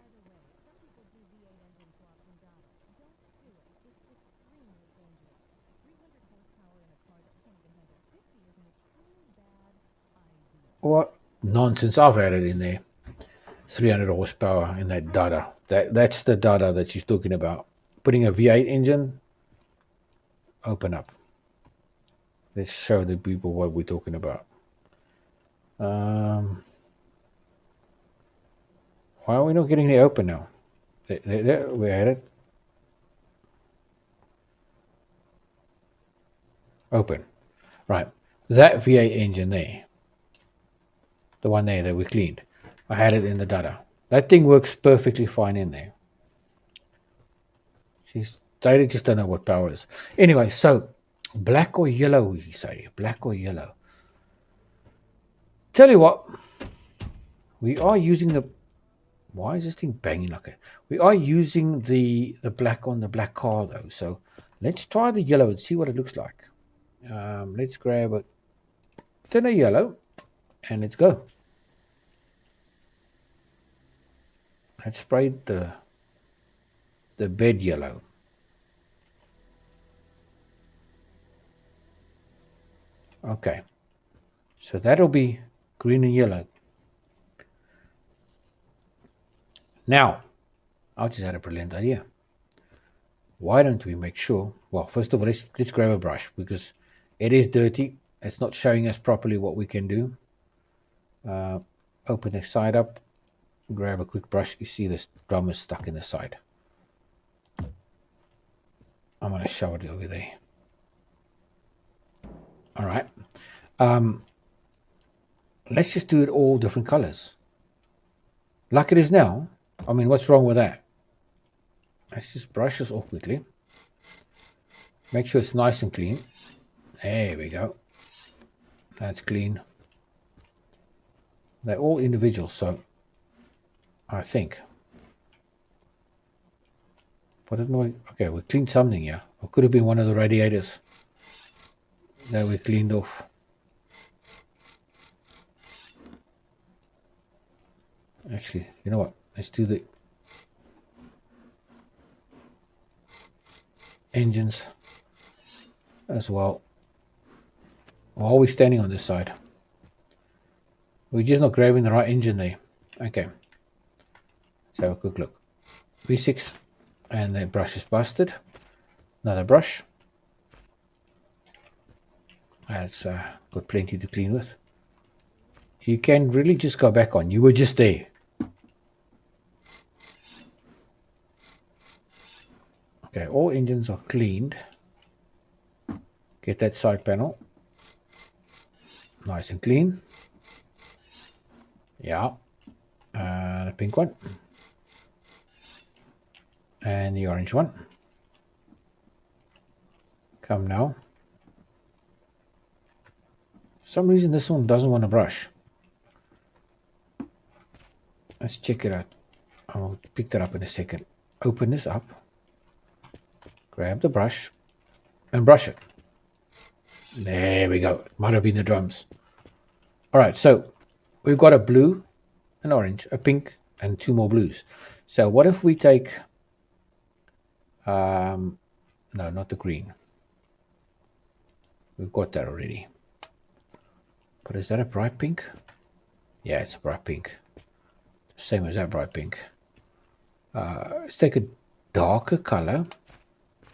What nonsense, I've had it in there. 300 horsepower in that Dada. That's the Dada that she's talking about. Putting a V8 engine. Open up. Let's show the people what we're talking about. Why are we not getting it open now? There, we had it. Open. Right. That V8 engine there. The one there that we cleaned. I had it in the Dada. That thing works perfectly fine in there. They just don't know what power is. Anyway, so black or yellow, you say. Black or yellow. Tell you what. We are using the... Why is this thing banging like that? We are using the black on the black car though. So let's try the yellow and see what it looks like. Let's grab a thinner yellow and let's go. Let's spray the bed yellow. Okay, so that'll be green and yellow. Now, I just had a brilliant idea. Why don't we make sure? Well, first of all, let's grab a brush because it is dirty. It's not showing us properly what we can do. Open the side up. Grab a quick brush. You see this drum is stuck in the side. I'm going to show it over there. All right. Let's just do it all different colors. Like it is now. I mean, what's wrong with that? Let's just brush this off quickly. Make sure it's nice and clean. There we go. That's clean. They're all individual, so I think. But I don't know. Okay, we cleaned something here. It could have been one of the radiators that we cleaned off. Actually, you know what? Let's do the engines as well. Why are we standing on this side? We're just not grabbing the right engine there. Okay. Let's have a quick look. V6, and the brush is busted. Another brush. That's got plenty to clean with. You can really just go back on. You were just there. Okay, all engines are cleaned. Get that side panel nice and clean. Yeah. The pink one. And the orange one. Come now. For some reason this one doesn't want to brush. Let's check it out. I'll pick that up in a second. Open this up. Grab the brush and brush it. There we go. It might have been the drums. All right, so we've got a blue, an orange, a pink, and two more blues. So what if we take, no, not the green. We've got that already. But is that a bright pink? Yeah, it's a bright pink. Same as that bright pink. Let's take a darker color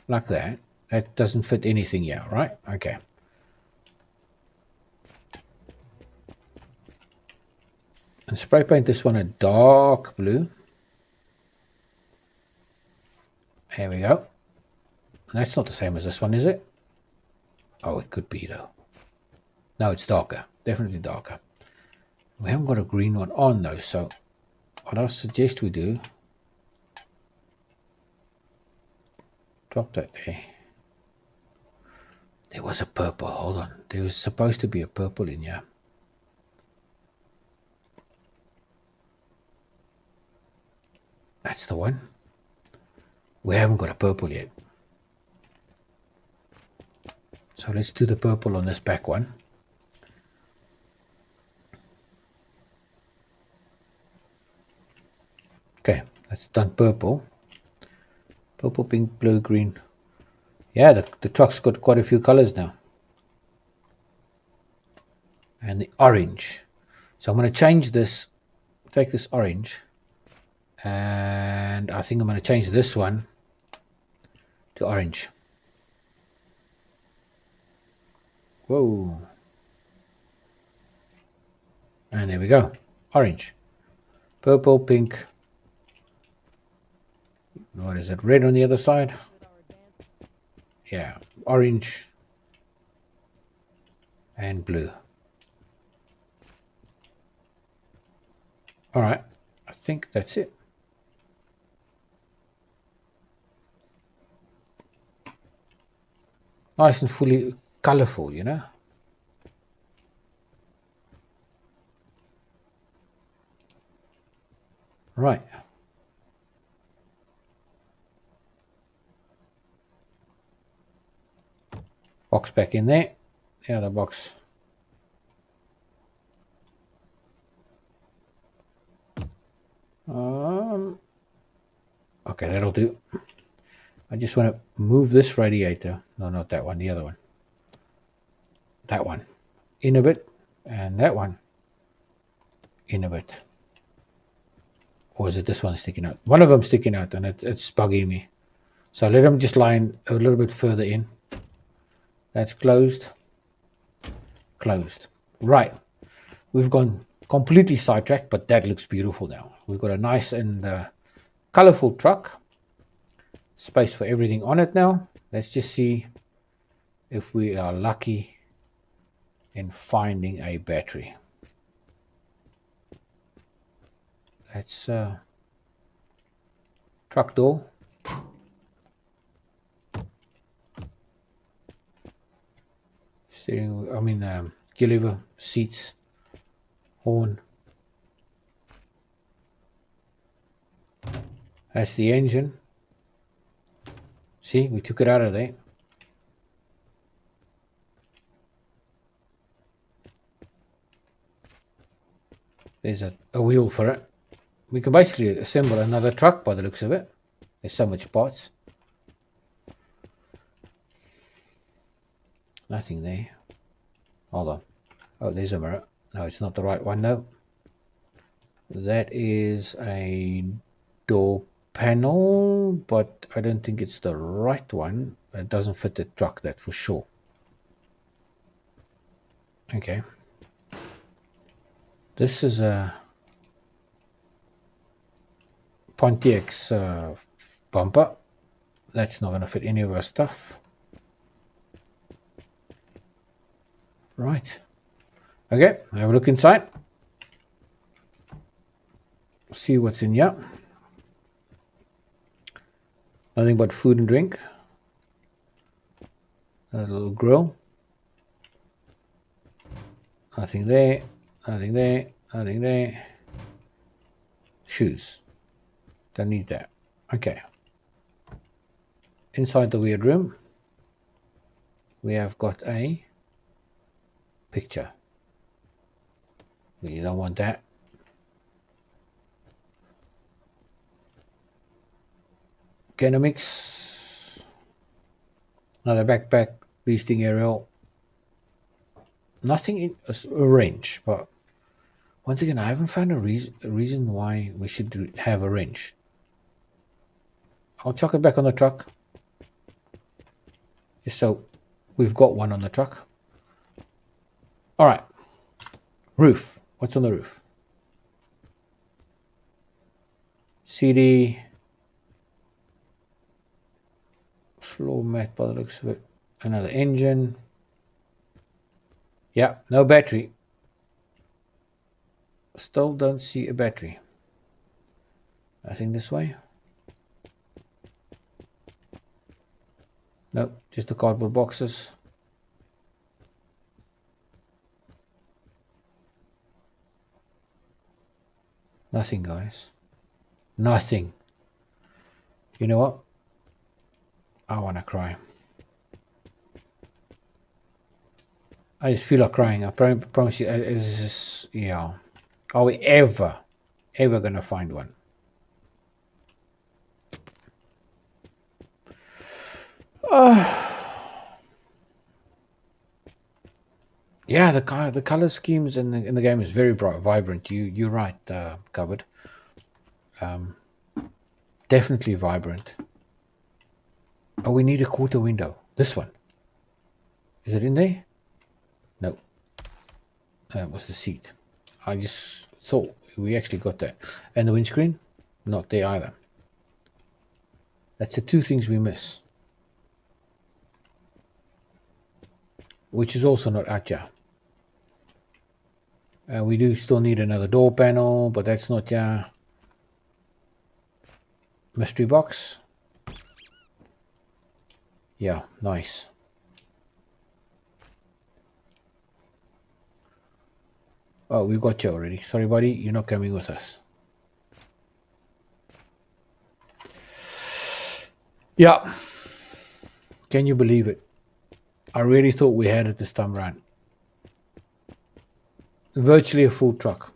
like that. That doesn't fit anything here, right? Okay. And spray paint this one a dark blue. There we go. That's not the same as this one, is it? Oh, it could be though. No, it's darker. Definitely darker. We haven't got a green one on though, so what I suggest we do, drop that there. There was a purple. Hold on. There was supposed to be a purple in here. That's the one. We haven't got a purple yet. So let's do the purple on this back one. Okay, that's done purple. Purple, pink, blue, green. Yeah, the truck's got quite a few colors now. And the orange. So I'm going to change this, take this orange, and I think I'm going to change this one to orange. Whoa. And there we go. Orange. Purple, pink. What is it? Red on the other side? Yeah. Orange. And blue. All right. I think that's it. Nice and fully colorful, you know. Right. Box back in there. The other box. Okay, that'll do. I just want to move this radiator. No, not that one. The other one. That one. In a bit. And that one. In a bit. Or is it this one sticking out? One of them sticking out, and it's bugging me. So let them just line a little bit further in. That's closed. Closed. Right. We've gone completely sidetracked, but that looks beautiful now. We've got a nice and colorful truck. Space for everything on it now. Let's just see if we are lucky in finding a battery. That's truck door. Steering, I mean, gear lever, seats, horn. That's the engine. See, we took it out of there. There's a wheel for it. We can basically assemble another truck by the looks of it. There's so much parts. Nothing there. Hold on. Oh, there's a mirror. No, it's not the right one. No. That is a door panel, but I don't think it's the right one. It doesn't fit the truck, that for sure. Okay. This is a Pontiac's bumper. That's not going to fit any of our stuff. Right. Okay, have a look inside. See what's in here. Nothing but food and drink. A little grill. Nothing there. Nothing there. Nothing there. Shoes. Don't need that. Okay. Inside the weird room, we have got a picture. You don't want that. Kenomix. Another backpack. Beasting aerial. Nothing in a wrench, but once again, I haven't found a reason why we should have a wrench. I'll chuck it back on the truck. Just so we've got one on the truck. All right. Roof. What's on the roof? CD. Floor mat by the looks of it. Another engine. Yeah, no battery. Still don't see a battery. Nothing this way. Nope, just the cardboard boxes. Nothing, guys. Nothing. You know what? I want to cry. I just feel like crying. I promise you. It's just, yeah. Are we ever going to find one? Yeah, the color schemes in the game is very bright, vibrant. You're right, Covered. Definitely vibrant. Oh, we need a quarter window. This one. Is it in there? No. That was the seat. I just thought we actually got that. And the windscreen? Not there either. That's the two things we miss. Which is also not out here. We do still need another door panel, but that's not here. Mystery box. Yeah, nice. Oh, we've got you already. Sorry, buddy, you're not coming with us. Yeah. Can you believe it? I really thought we had it this time around. Virtually a full truck.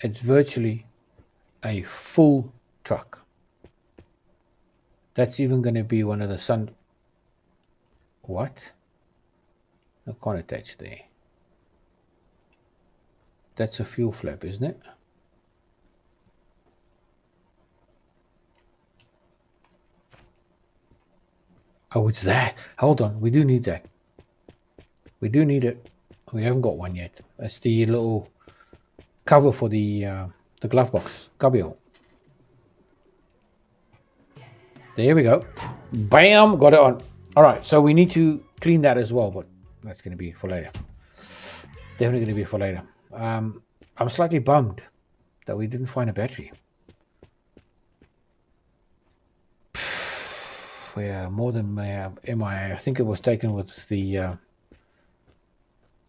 It's virtually a full truck. That's even going to be one of the sun. What? I can't attach there. That's a fuel flap, isn't it? Oh, it's that. Hold on. We do need that. We do need it. We haven't got one yet. That's the little cover for the glove box. Cubbyhole. There we go. Bam, got it on. All right, so we need to clean that as well, but that's going to be for later. Definitely going to be for later. I'm slightly bummed that we didn't find a battery. Yeah, more than MIA. I think it was taken with the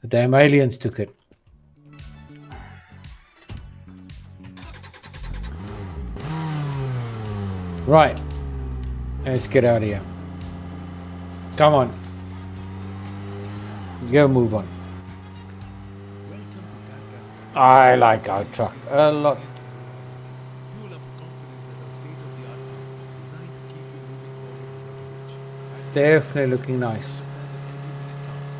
damn aliens took it. Right. Let's get out of here. Come on. Go move on. Welcome to Gas Gas Gas. I like our truck a lot. Fuel up confidence at our state-of-the-art pumps, designed to keep you moving forward without a hitch. And Definitely looking nice. understand that every minute counts.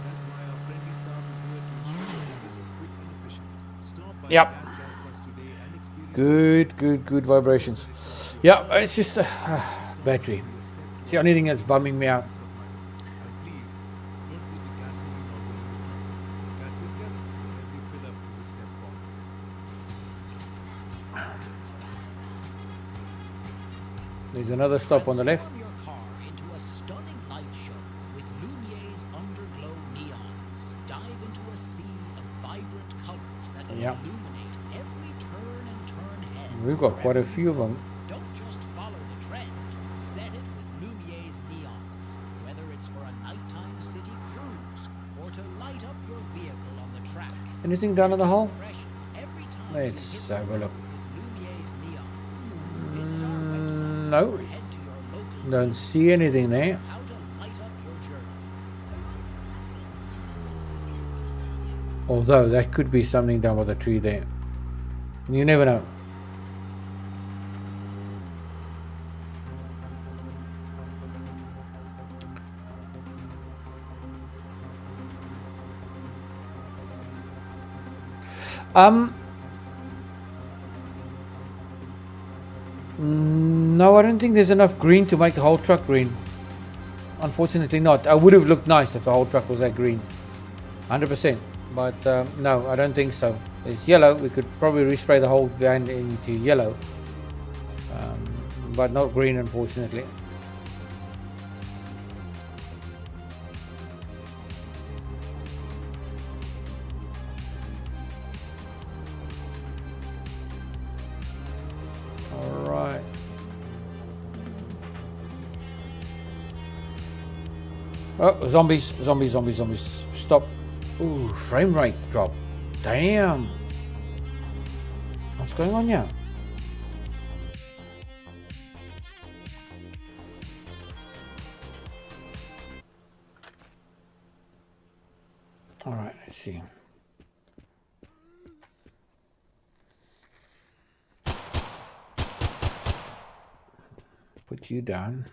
That's why our friendly staff is here to ensure your visit is quick and efficient. Stop by Yep. Gas Gas Gas today and experience Good vibrations. Yeah, it's just a battery. It's the only thing that's bumming me out. peace of mind. And please, don't put the gasoline nozzle in the trunk. Gas Gas Gas, every fill up is a step forward. There's another stop on the left. Transform your car into a stunning light show with Lumier's underglow neons. Dive into a sea of vibrant colors that will Yep. illuminate every turn and turn heads. We've got quite a wherever few you of go. them. Don't just follow the trend. Set it with Lumier's neons. Whether it's for a nighttime city cruise or to light up your vehicle on the track. Anything down in the hole? Impression every time Let's you hit have the a look. road with Lumier's neons. Visit our website No, or head to your local don't see anything there. how to light up your journey. Although that could be something down by the tree there. You never know. No, I don't think there's enough green to make the whole truck green. Unfortunately not. I would have looked nice if the whole truck was that green. 100%. But no, I don't think so. It's yellow. We could probably respray the whole van into yellow. But not green, unfortunately. Alright. Oh, zombies. Stop. Ooh, frame rate drop. Damn. What's going on here? Alright, let's see. Put you down.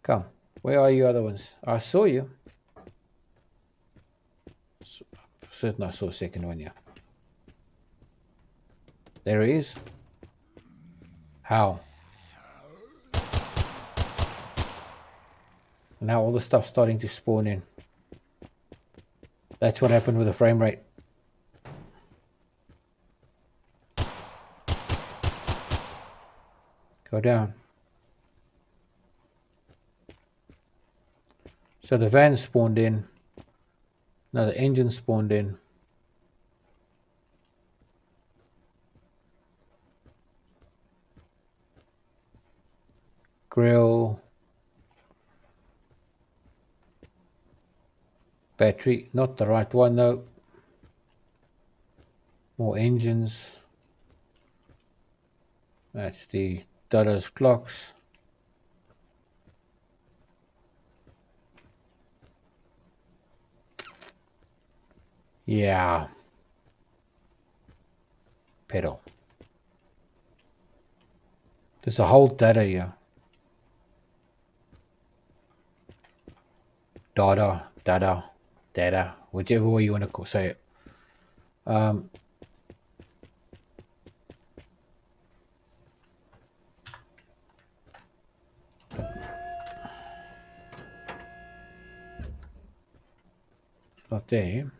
Come. Where are you other ones? I saw you. Certain I saw a second one, yeah. There he is. How? Now all the stuff's starting to spawn in. That's what happened with the frame rate. Go down. So the van spawned in. Now the engine spawned in. Grill. Battery, not the right one though. More engines. That's the Dulles clocks. Yeah. Pedal. There's a whole data here. Data, whichever way you want to say it. Not there.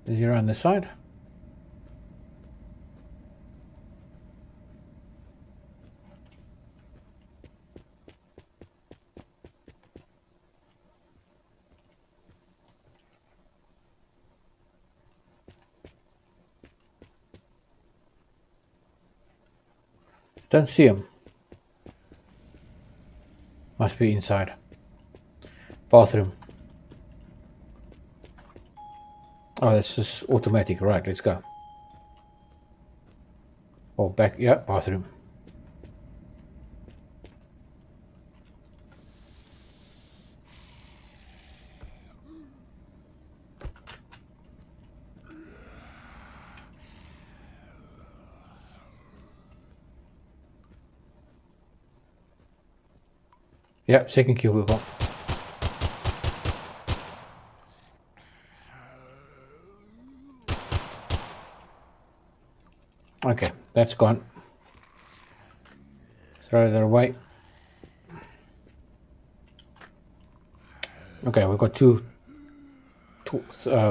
Is he around this side? Don't see him. Must be inside. Bathroom. Oh, that's just automatic. Right, let's go. Oh, back. Yeah, bathroom. Yeah, second kill we got. Okay, that's gone. Throw that away. Okay, we've got two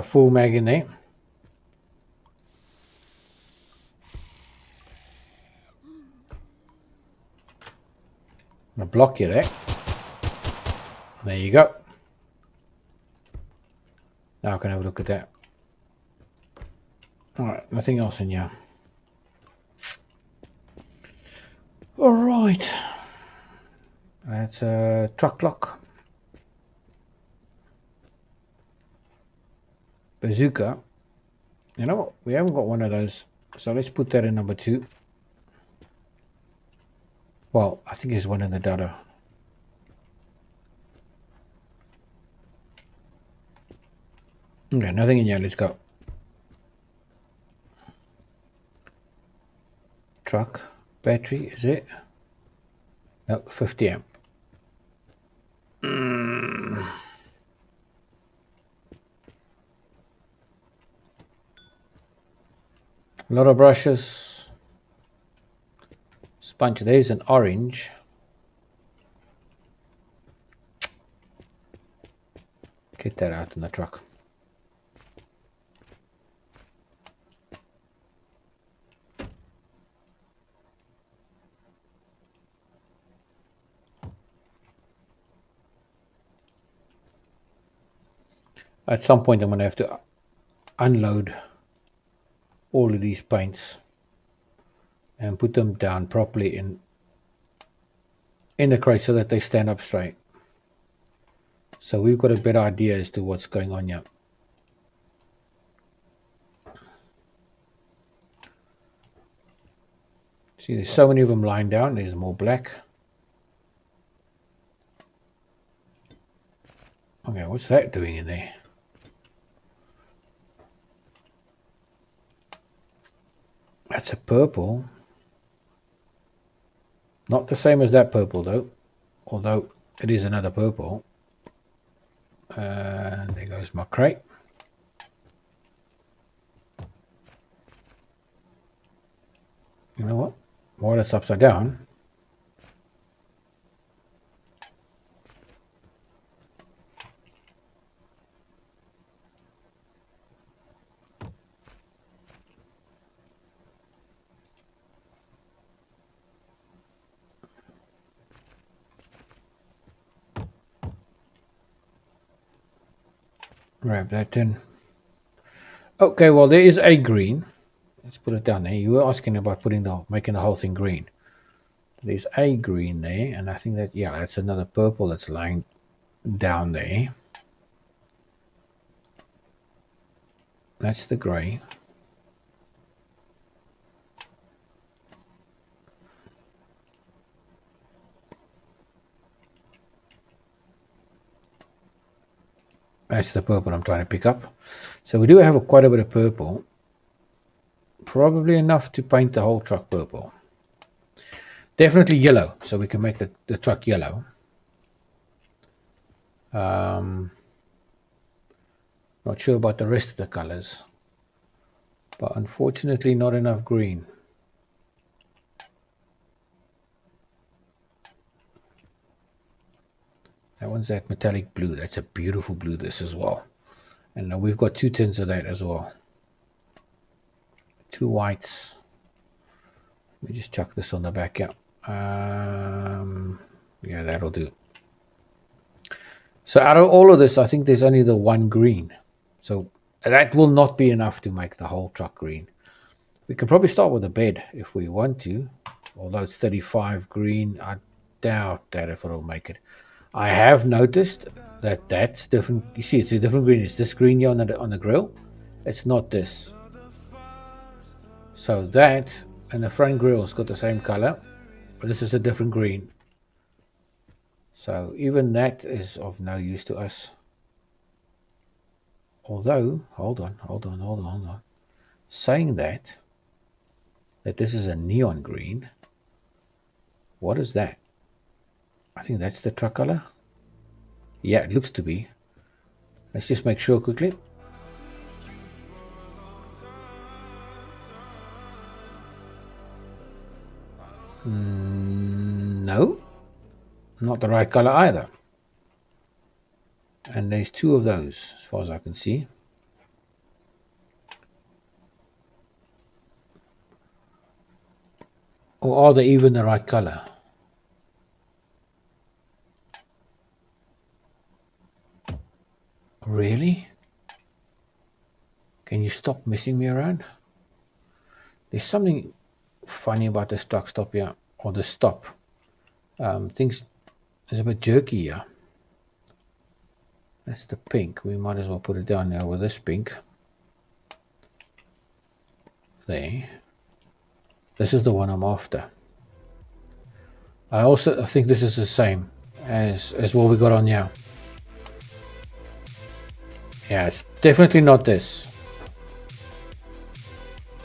full mag in there. I'm gonna block you there. There you go. Now I can have a look at that. Alright, nothing else in here. Alright. That's a truck lock. Bazooka. You know what? We haven't got one of those. So let's put that in number 2. Well, I think there's one in the data. Okay, nothing in here. Let's go. Truck. Battery, is it? No, 50 amp. A lot of brushes. Sponge. There's an orange. Get that out in the truck. At some point I'm going to have to unload all of these paints and put them down properly in the crate so that they stand up straight. So we've got a better idea as to what's going on here. See, there's so many of them lying down. There's more black. Okay, what's that doing in there? That's a purple. Not the same as that purple though, although it is another purple. And there goes my crate. You know what? While it's upside down, grab that in. Okay, well there is a green. Let's put it down there. You were asking about making the whole thing green. There's a green there, and I think that, yeah, that's another purple that's lying down there. That's the grey. That's the purple I'm trying to pick up. So we do have quite a bit of purple. Probably enough to paint the whole truck purple. Definitely yellow, so we can make the truck yellow. Not sure about the rest of the colors, but unfortunately not enough green. That one's that metallic blue. That's a beautiful blue, this as well. And we've got 2 tins of that as well. 2 whites. Let me just chuck this on the back out. Yeah, that'll do. So out of all of this, I think there's only the one green. So that will not be enough to make the whole truck green. We can probably start with a bed if we want to. although it's 35 green, I doubt that if it'll make it. I have noticed that that's different. You see, it's a different green. It's this green here on the grill. It's not this. So that and the front grill's got the same color, but this is a different green. So even that is of no use to us. Although, hold on. Saying that this is a neon green. What is that? I think that's the truck color. Yeah, it looks to be. Let's just make sure quickly. No, not the right color either. And there's two of those as far as I can see. Or are they even the right color? Really? Can you stop messing me around? There's something funny about this truck stop here, or the stop. Things is a bit jerky here. That's the pink. We might as well put it down now with this pink. There. This is the one I'm after. I think this is the same as what we got on now. Yeah, it's definitely not this.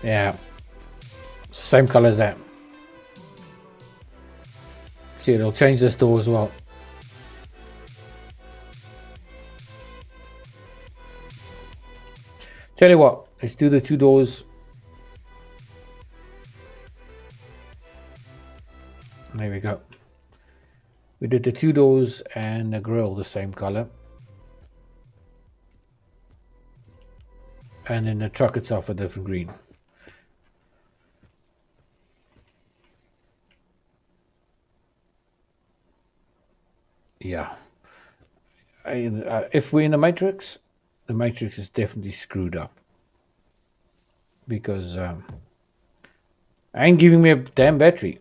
Yeah. Same color as that. See, it'll change this door as well. Tell you what, let's do the two doors. There we go. We did the two doors and the grill the same color. And then the truck itself a different green. Yeah. If we're in the Matrix is definitely screwed up. Because I ain't giving me a damn battery.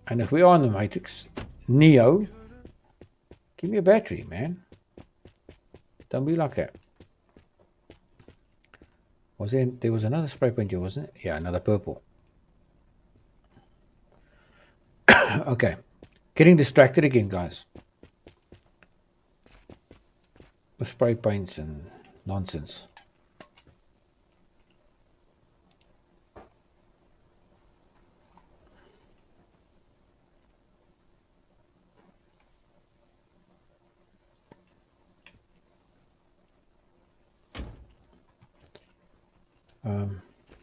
And if we are in the Matrix, Neo, give me a battery, man. Don't be like that. There was another spray paint here, wasn't it? Yeah, another purple. Okay. Getting distracted again, guys. With spray paints and nonsense.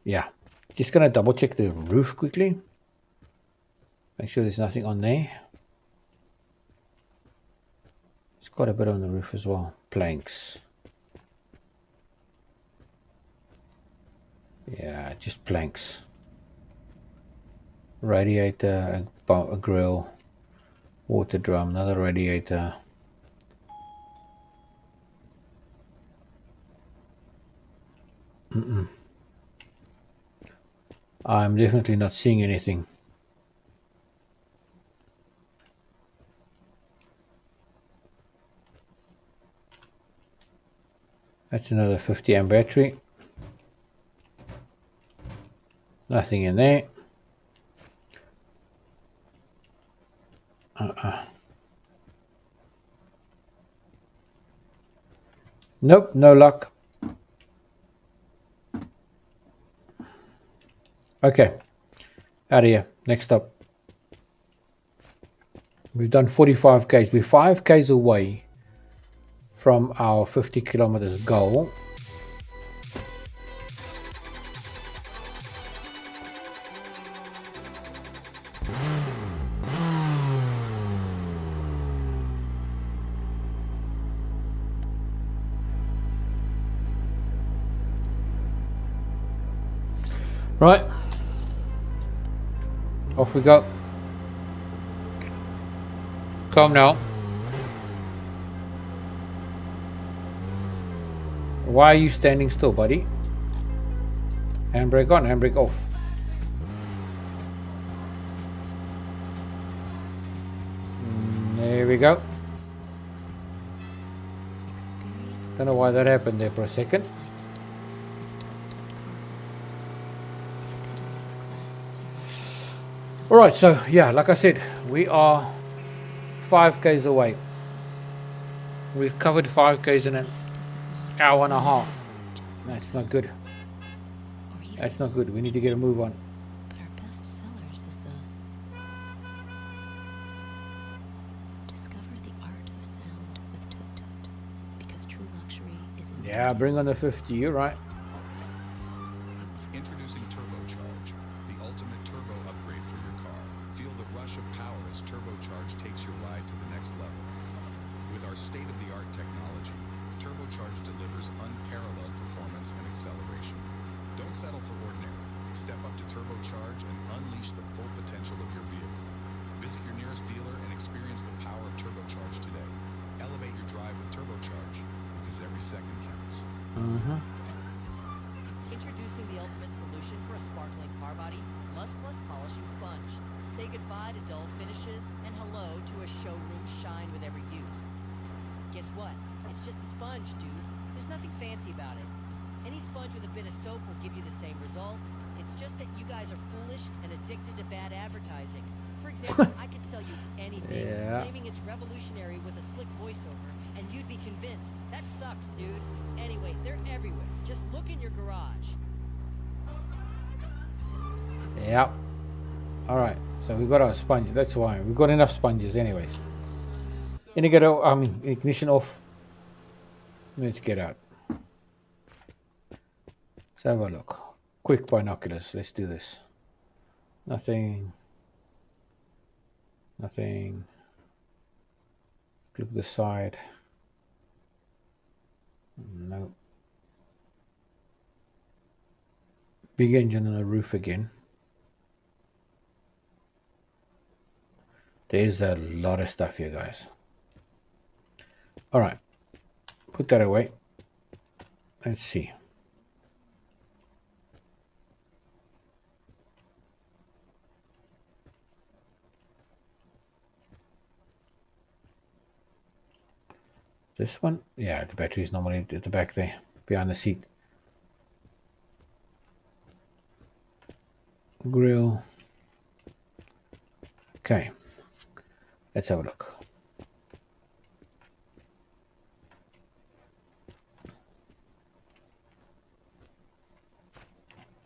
Yeah, just gonna double check the roof quickly. Make sure there's nothing on there. There's quite a bit on the roof as well. Planks. Yeah, just planks. Radiator, a grill, water drum, another radiator. I'm definitely not seeing anything. That's another 50 amp battery. Nothing in there. Nope, no luck. Okay, out of here. Next up. We've done 45 Ks. We're 5 Ks away from our 50 kilometers goal. Right. Off we go. Calm now. Why are you standing still, buddy? Handbrake on, handbrake off. we go. Experience Don't know why that happened there for a second. Alright, so yeah, like I said, we are 5Ks away. We've covered 5Ks in an hour and a half. That's not good. That's not good. We need to get a move on. But our best sellers is the discover the art of sound with Tut Tut, because true luxury is in the Yeah, bring on the 50, you're right. Introducing Turbocharge, the ultimate turbo upgrade for your car. Feel the rush of power as Turbocharge takes your ride to the next level. With our state-of-the-art technology, Turbocharge delivers unparalleled performance and acceleration. Don't settle for ordinary. Step up to Turbocharge and unleash the full potential of your vehicle. Visit your nearest dealer and experience the power of Turbocharge today. Elevate your drive with Turbocharge, because every second counts. Introducing the ultimate solution for a sparkling car body, Must Plus Polishing Sponge. Say goodbye to dull finishes and hello to a showroom shine with every use. Guess what? It's just a sponge, dude. There's nothing fancy about it. Any sponge with a bit of soap will give you the same result. It's just that you guys are foolish and addicted to bad advertising. For example, I could sell you anything, Yeah. claiming it's revolutionary with a slick voiceover, and you'd be convinced. That sucks, dude. Anyway, they're everywhere. Just look in your garage. Yeah. Alright, so we got our sponge. That's why. We've got enough sponges anyways. Ignition off. Let's get out. Let's have a look. Quick binoculars. Let's do this. Nothing. Nothing. Look at the side. No. Big engine on the roof again. There's a lot of stuff here, guys. Alright. Put that away. Let's see. This one? Yeah, the battery is normally at the back there, behind the seat. Grill. Okay. Let's have a look.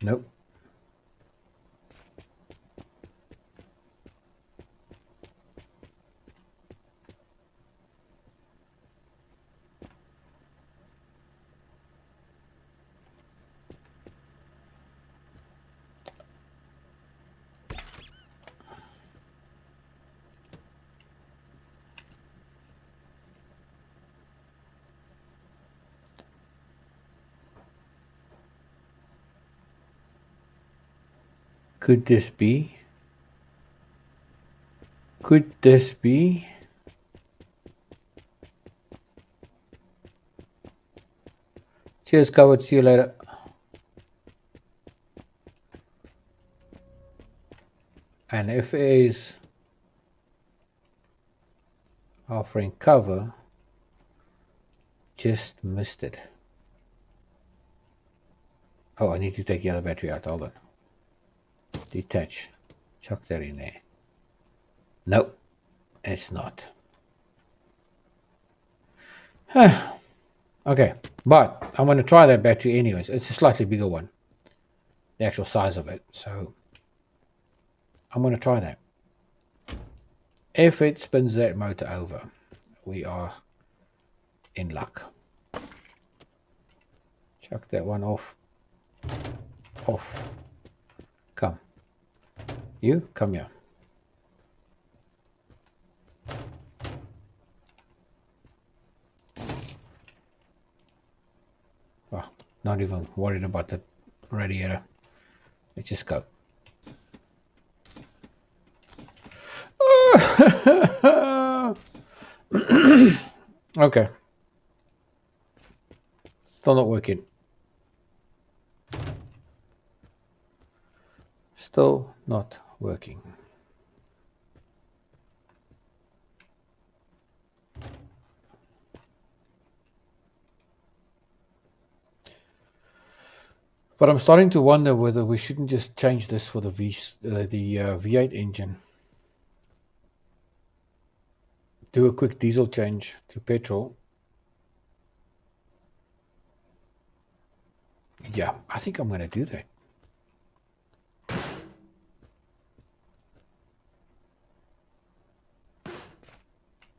Nope. Could this be? Could this be? Cheers, covered. See you later. And if it is offering cover, just missed it. Oh, I need to take the other battery out. Hold on. Detach. Chuck that in there. Nope, it's not. Okay, but I'm going to try that battery anyways. It's a slightly bigger one, the actual size of it. So I'm going to try that. If it spins that motor over, we are in luck. Chuck that one off. Off. Come. You, come here. Oh, not even worried about the radiator. Let's just go. Okay. Still not working. Still not working. But I'm starting to wonder whether we shouldn't just change this for the V8 engine. Do a quick diesel change to petrol. Yeah, I think I'm going to do that.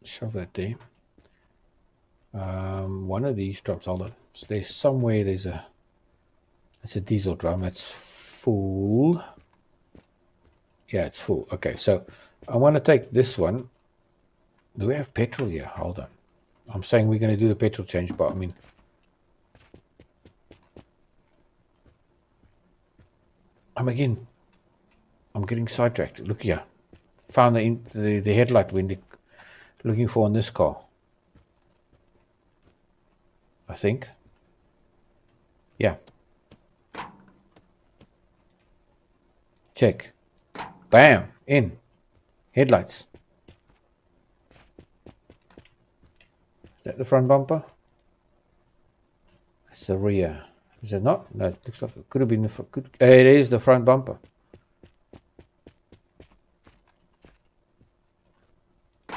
Shove that there. One of these drops. Hold on. So there's somewhere. It's a diesel drum. It's full. Yeah, it's full. Okay, so I want to take this one. Do we have petrol here? Hold on. I'm saying we're going to do the petrol change, but I mean, I'm getting sidetracked. Look here. Found the headlight window looking for in this car. I think. Yeah. Check. Bam. In. Headlights. Is that the front bumper? That's the rear. Is it not? No, it looks like it could have been the it is the front bumper.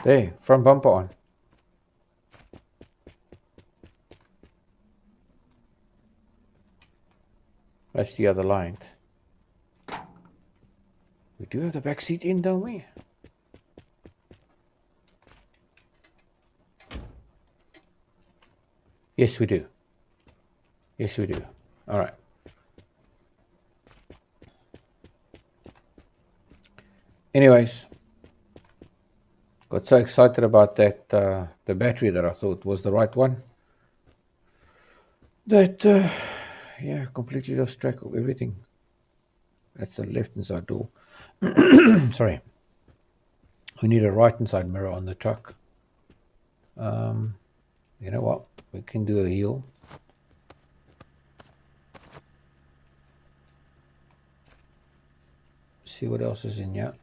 There, front bumper on. That's the other light. We do have the back seat in, don't we? Yes, we do. Yes, we do. All right. Anyways, got so excited about that, the battery that I thought was the right one, that, yeah, completely lost track of everything. That's the left-hand side door. Sorry. We need a right-hand side mirror on the truck. You know what? We can do a heel. See what else is in here.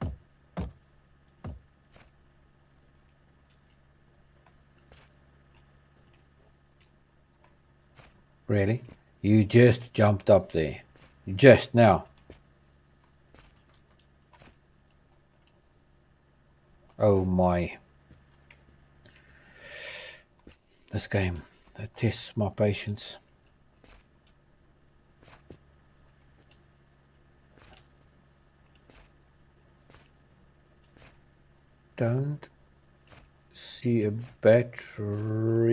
Really? You just jumped up there. Just now. Oh my. This game that tests my patience. Don't see a battery.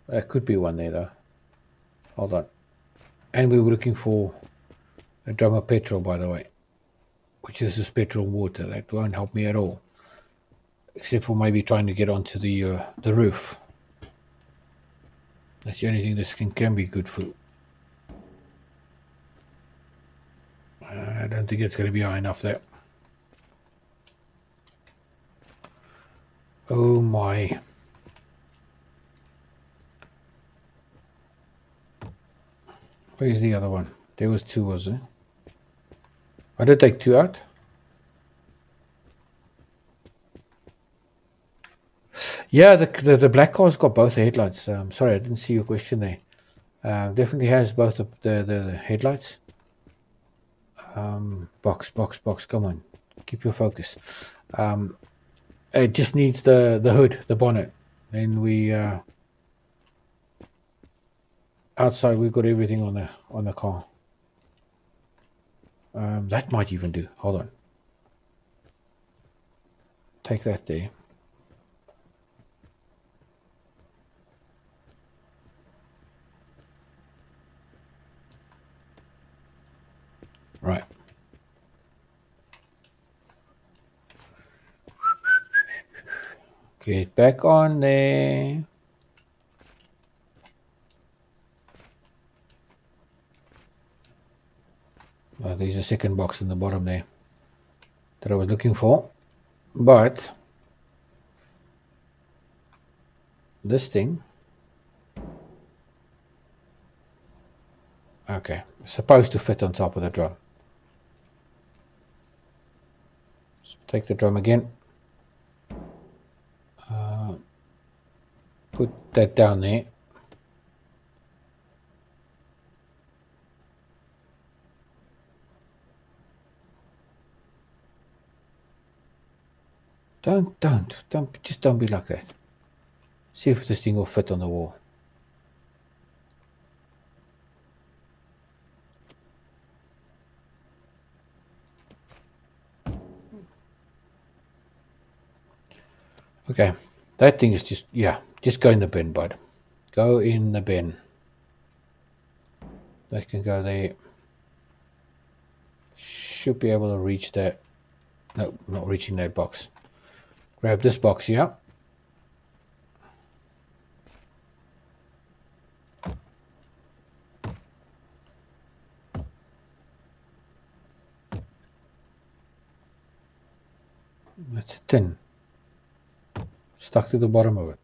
There could be one there though. Hold on. And we were looking for a drum of petrol, by the way, which is this petrol and water. That won't help me at all, except for maybe trying to get onto the roof. That's the only thing this can be good for. I don't think it's going to be high enough there. Oh my. Where's the other one? There was two, was there? I did take two out. Yeah, the black car's got both the headlights. Sorry, I didn't see your question there. Definitely has both the headlights. Box, come on. Keep your focus. It just needs the hood, the bonnet. Then we outside we've got everything on the car. That might even do. Hold on. Take that there. Right. Get back on there. There's a second box in the bottom there that I was looking for. But this thing, okay, it's supposed to fit on top of the drum. So take the drum again. Put that down there. Just don't be like that. See if this thing will fit on the wall. Okay, that thing is just, yeah, just go in the bin, bud. Go in the bin. They can go there. Should be able to reach that. No, not reaching that box. Grab this box here. That's a tin. Stuck to the bottom of it.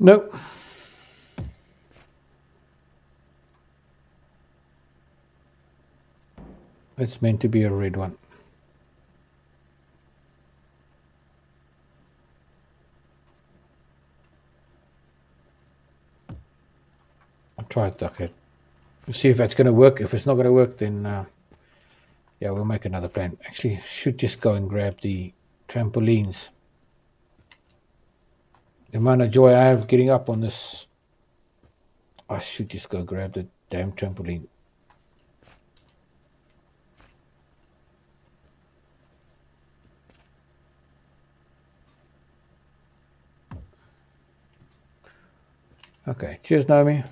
Nope. It's meant to be a red one. I'll try it. Okay. We'll see if that's going to work. If it's not going to work, then yeah, we'll make another plan. Actually, should just go and grab the trampolines. The amount of joy I have getting up on this, I should just go grab the damn trampoline. Okay, cheers, Naomi.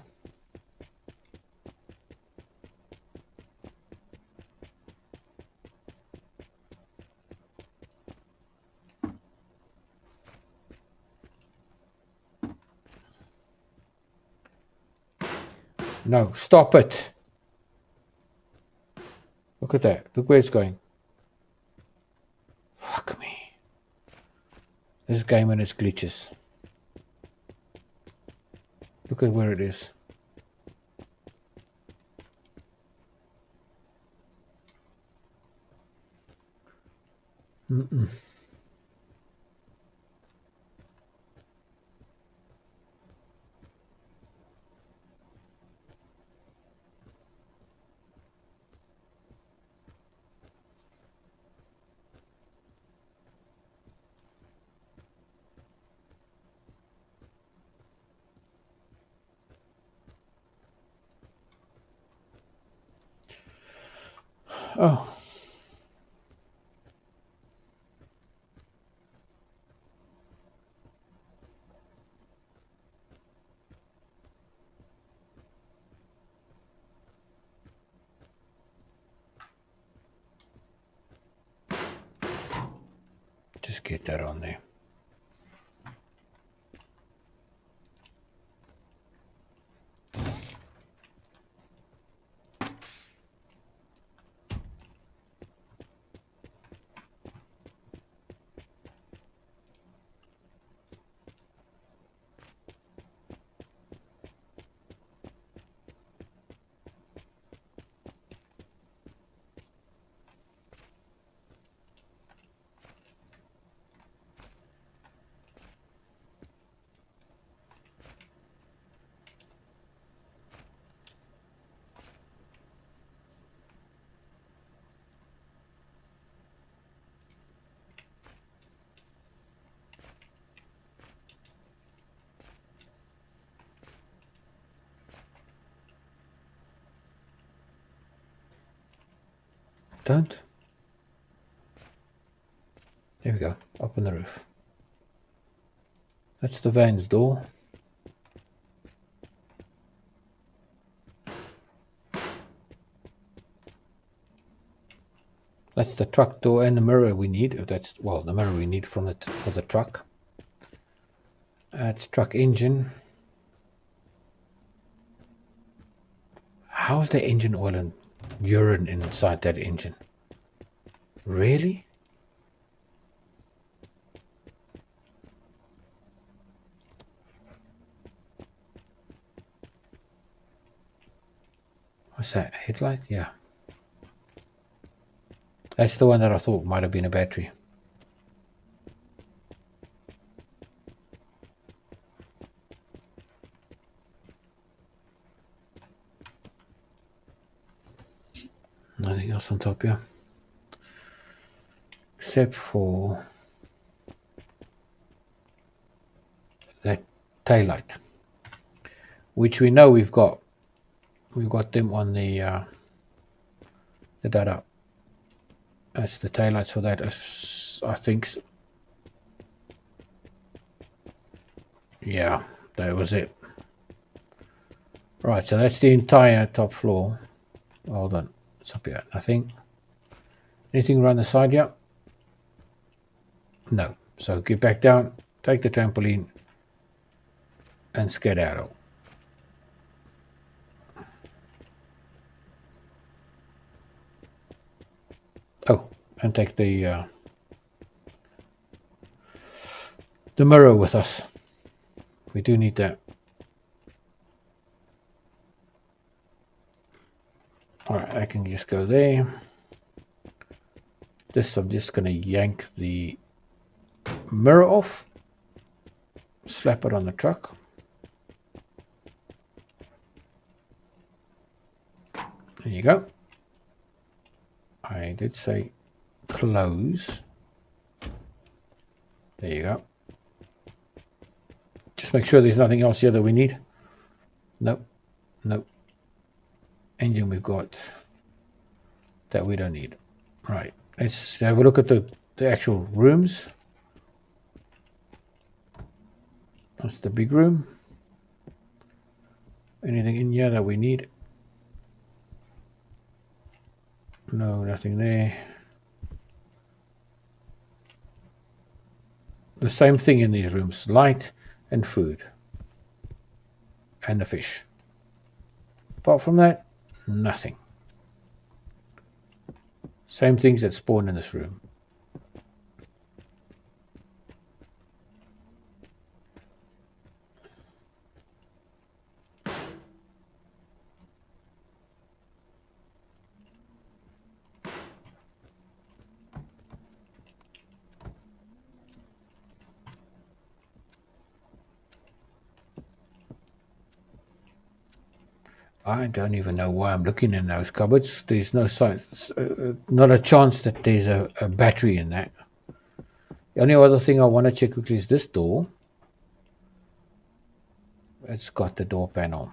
No, stop it. Look at that. Look where it's going. Fuck me. This game and its glitches. Look at where it is. Oh. Just get that on there. Don't. There we go. Up on the roof. That's the van's door. That's the truck door and the mirror we need. That's, well, the mirror we need from it for the truck. It's truck engine. How's the engine oil and urine inside that engine? Really? What's that? Headlight? Yeah. That's the one that I thought might have been a battery. Nothing else on top here. Except for that taillight, which we know we've got them on the data. That's the taillights for that, I think. Yeah, that was it. Right, so that's the entire top floor. Hold on, it's up here. Nothing. Anything around the side yet? No. So get back down, take the trampoline, and skedaddle. Oh, and take the mirror with us. We do need that. All right, I can just go there. This, I'm just going to yank the mirror off, slap it on the truck. There you go. I did say close. There you go. Just make sure there's nothing else here that we need. Nope. Nope. Engine we've got that we don't need. Right. Let's have a look at the actual rooms. That's the big room. Anything in here that we need? No, nothing there. The same thing in these rooms. Light and food. And the fish. Apart from that, nothing. Same things that spawn in this room. I don't even know why I'm looking in those cupboards. There's no sign, not a chance that there's a battery in that. The only other thing I want to check quickly is this door. It's got the door panel.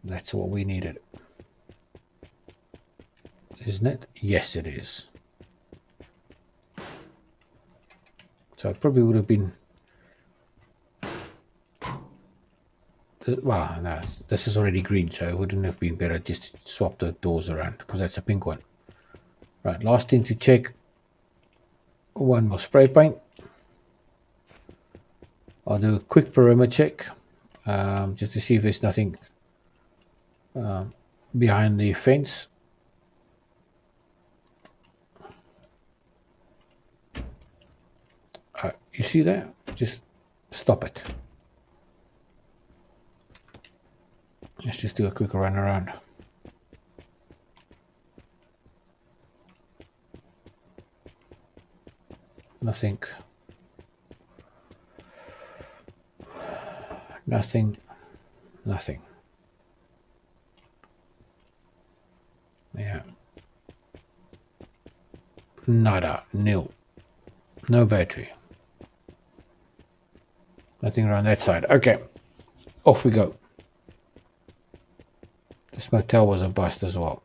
That's what we needed. Isn't it? Yes, it is. So it probably would have been... Well, no, this is already green, so it wouldn't have been better just to swap the doors around, because that's a pink one. Right, last thing to check. One more spray paint. I'll do a quick perimeter check, just to see if there's nothing behind the fence. You see that? Just stop it. Let's just do a quick run around. Nothing. Nothing. Nothing. Yeah. Nada. Nil. No battery. Nothing around that side. Okay. Off we go. This motel was a bust as well.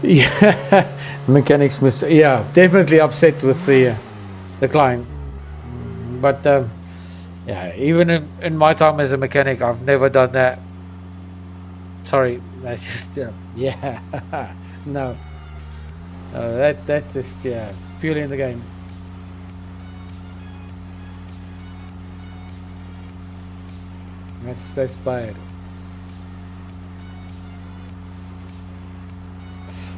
Yeah, mechanics yeah, definitely upset with the client. But yeah, even in my time as a mechanic, I've never done that. Sorry, that's just yeah, no. That's just, yeah, it's purely in the game. That's bad.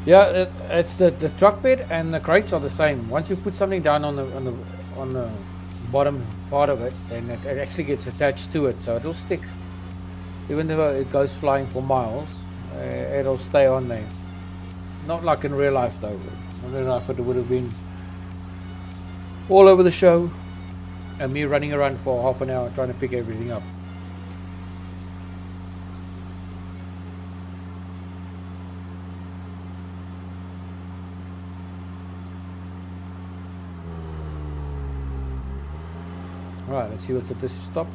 Yeah, it's the truck bed and the crates are the same. Once you put something down on the bottom part of it, then it actually gets attached to it, so it'll stick. Even though it goes flying for miles, it'll stay on there. Not like in real life though. In real life it would have been all over the show and me running around for half an hour trying to pick everything up. Alright, let's see what's at this stop.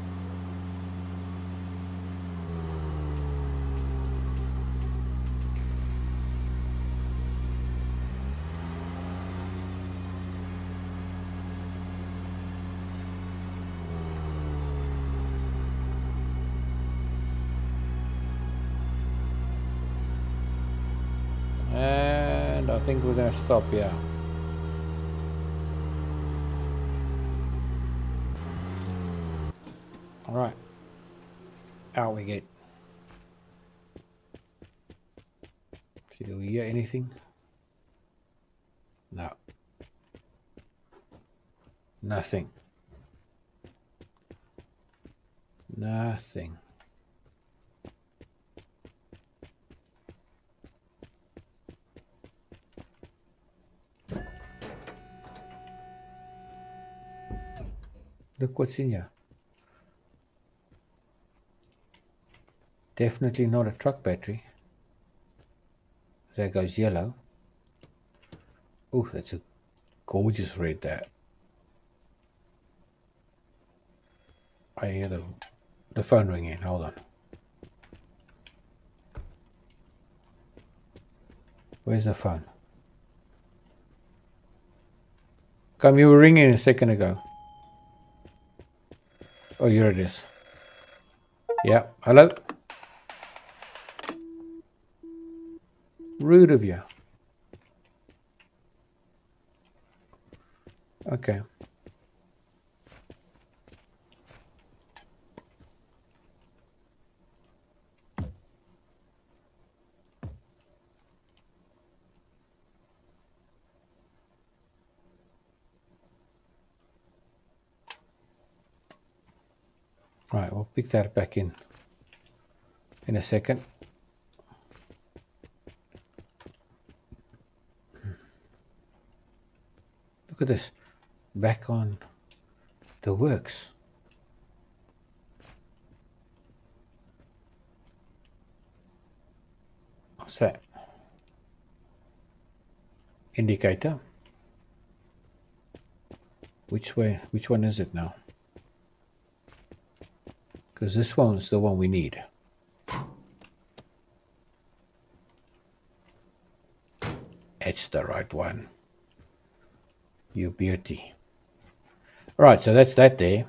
And I think we're going to stop here. Alright. Out we get. See, do we hear anything? No. Nothing. Nothing. Look what's in here. Definitely not a truck battery. There goes yellow. Oh, that's a gorgeous red there. I hear the phone ringing. Hold on. Where's the phone? Come, you were ringing a second ago. Oh, here it is. Yeah, hello? Rude of you. Okay. Right, we'll pick that back in a second. Look at this. Back on the works. What's that? Indicator. Which way? Which one is it now? Because this one's the one we need. It's the right one. You beauty. Right, so that's that there.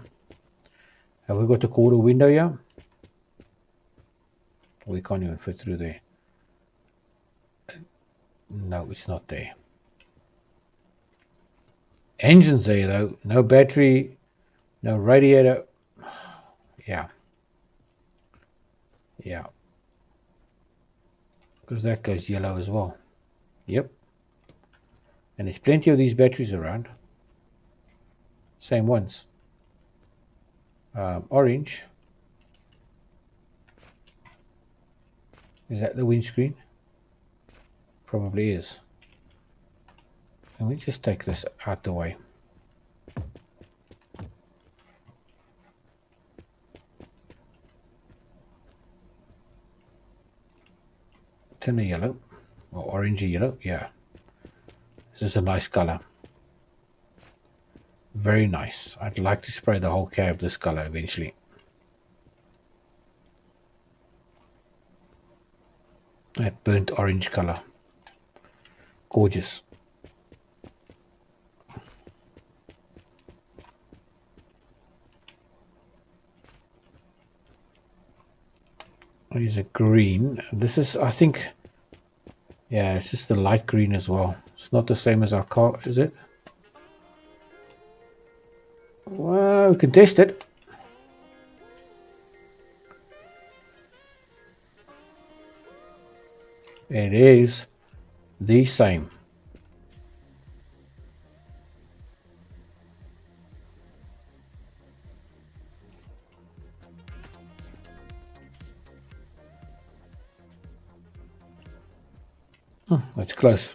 Have we got the quarter window here? We can't even fit through there. No, it's not there. Engine's there though. No battery, no radiator. Yeah. Yeah. Because that goes yellow as well. Yep. And there's plenty of these batteries around. Same ones. Orange. Is that the windscreen? Probably is. Let me just take this out the way. Turn the yellow. Or orangey yellow. Yeah. This is a nice color. Very nice. I'd like to spray the whole cab this color eventually. That burnt orange color. Gorgeous. Here's a green. This is, I think, Yeah, it's just the light green as well. It's not the same as our car, is it? Well, we can test it. It is the same. That's close.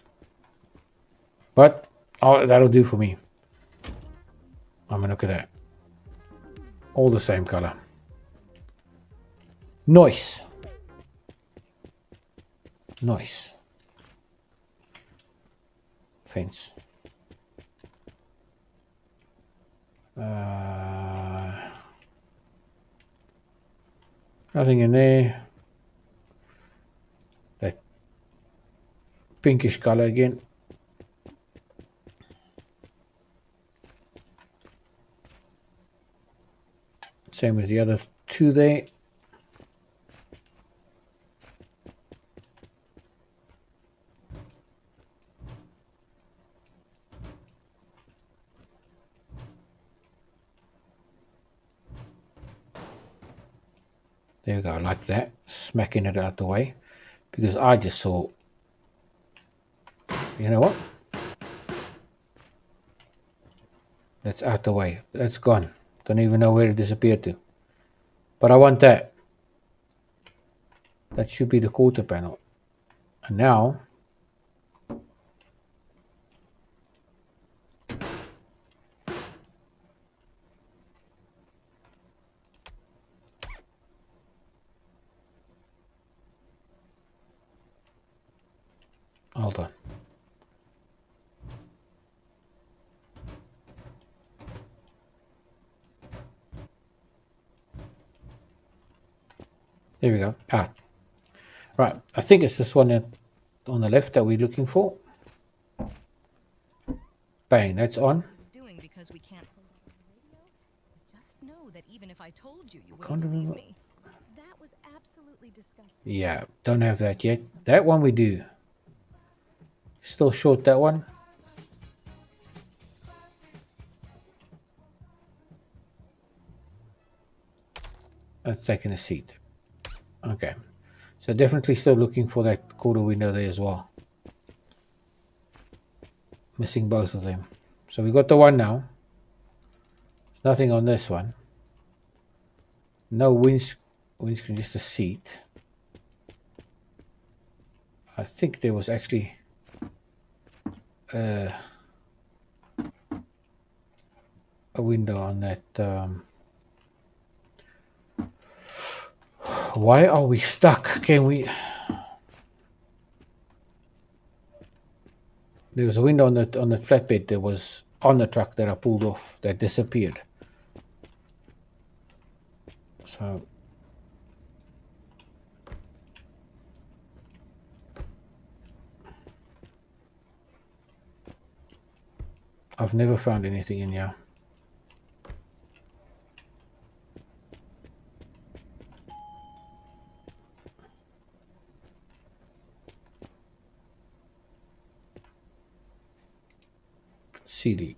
But oh, that'll do for me. I mean, look at that. All the same color. Nice. Nice. Fence. Nothing in there. That pinkish color again. Same as the other two there. There we go, like that. Smacking it out the way. Because I just saw, you know what? That's out the way. That's gone. Don't even know where it disappeared to. But I want that. That should be the quarter panel. And now, hold on. There we go. Ah, right. I think it's this one on the left that we're looking for. Bang, that's on. Doing because we can't say that on the radio. Just know that even if I told you, you Can't wouldn't believe remember. me. That was absolutely disgusting. Yeah, don't have that yet. That one we do. Still short that one. That's taking a seat. Okay. So definitely still looking for that quarter window there as well. Missing both of them. So we got the one now. There's nothing on this one. No windscreen, just a seat. I think there was actually a window on that. Why are we stuck? Can we? There was a window on the flatbed that was on the truck that I pulled off that disappeared. So I've never found anything in here. CD.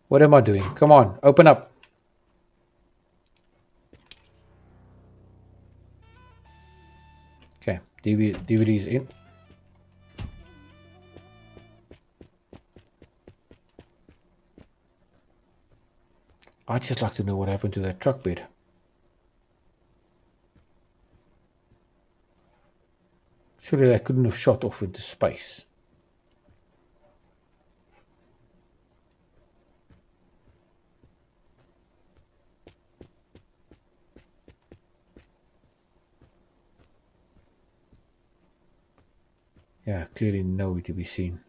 What am I doing? Come on, open up. Okay, DVD's in. I'd just like to know what happened to that truck bed. Surely that couldn't have shot off into space. Yeah, clearly nowhere to be seen.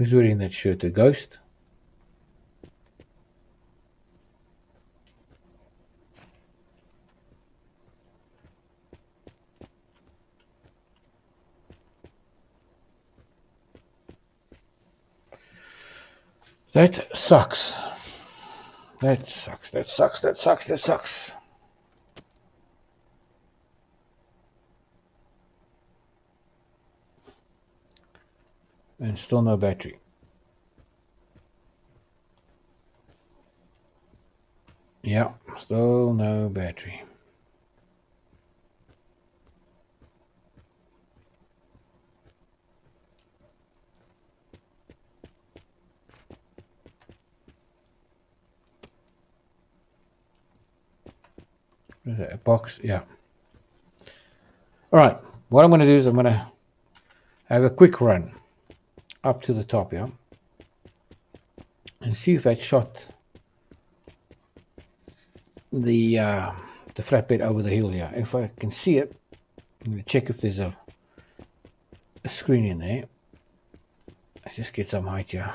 Who's wearing that shirt? A ghost? That sucks. That sucks. That sucks. That sucks. That sucks. And still no battery. Yeah, still no battery. Is that a box? Yeah. All right. What I'm going to do is I'm going to have a quick run up to the top, yeah, and see if that shot the flatbed over the hill here. If I can see it, I'm going to check if there's a screen in there. Let's just get some height here.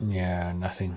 Yeah, nothing.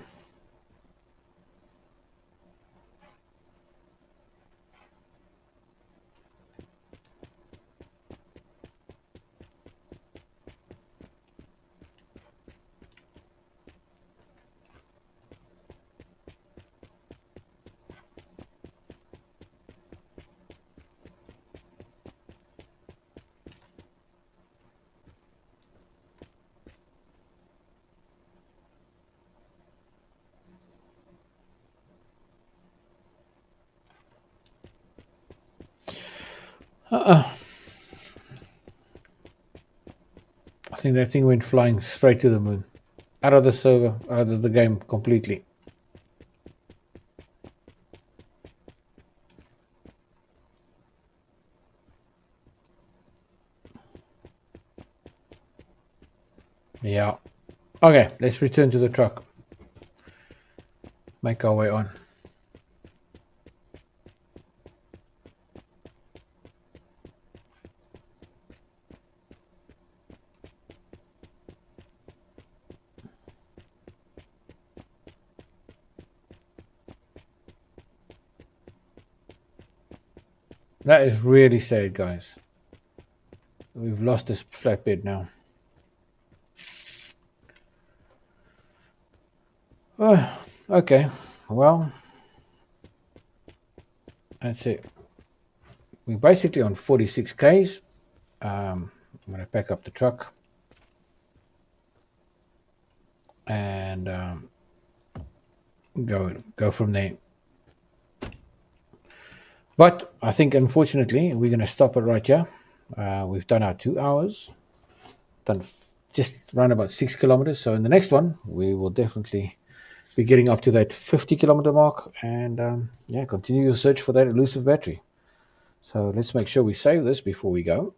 I think that thing went flying straight to the moon. Out of the server, out of the game completely. Yeah. Okay, let's return to the truck. Make our way on. That is really sad, guys. We've lost this flatbed now. Okay, well, that's it. We're basically on 46 Ks. I'm going to pack up the truck and go from there. But I think, unfortunately, we're going to stop it right here. We've done our 2 hours, done just around about 6 kilometers. So in the next one, we will definitely be getting up to that 50 kilometer mark and yeah, continue your search for that elusive battery. So let's make sure we save this before we go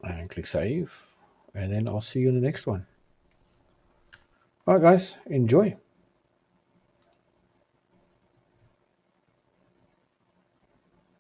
and click save. And then I'll see you in the next one. All right, guys, enjoy.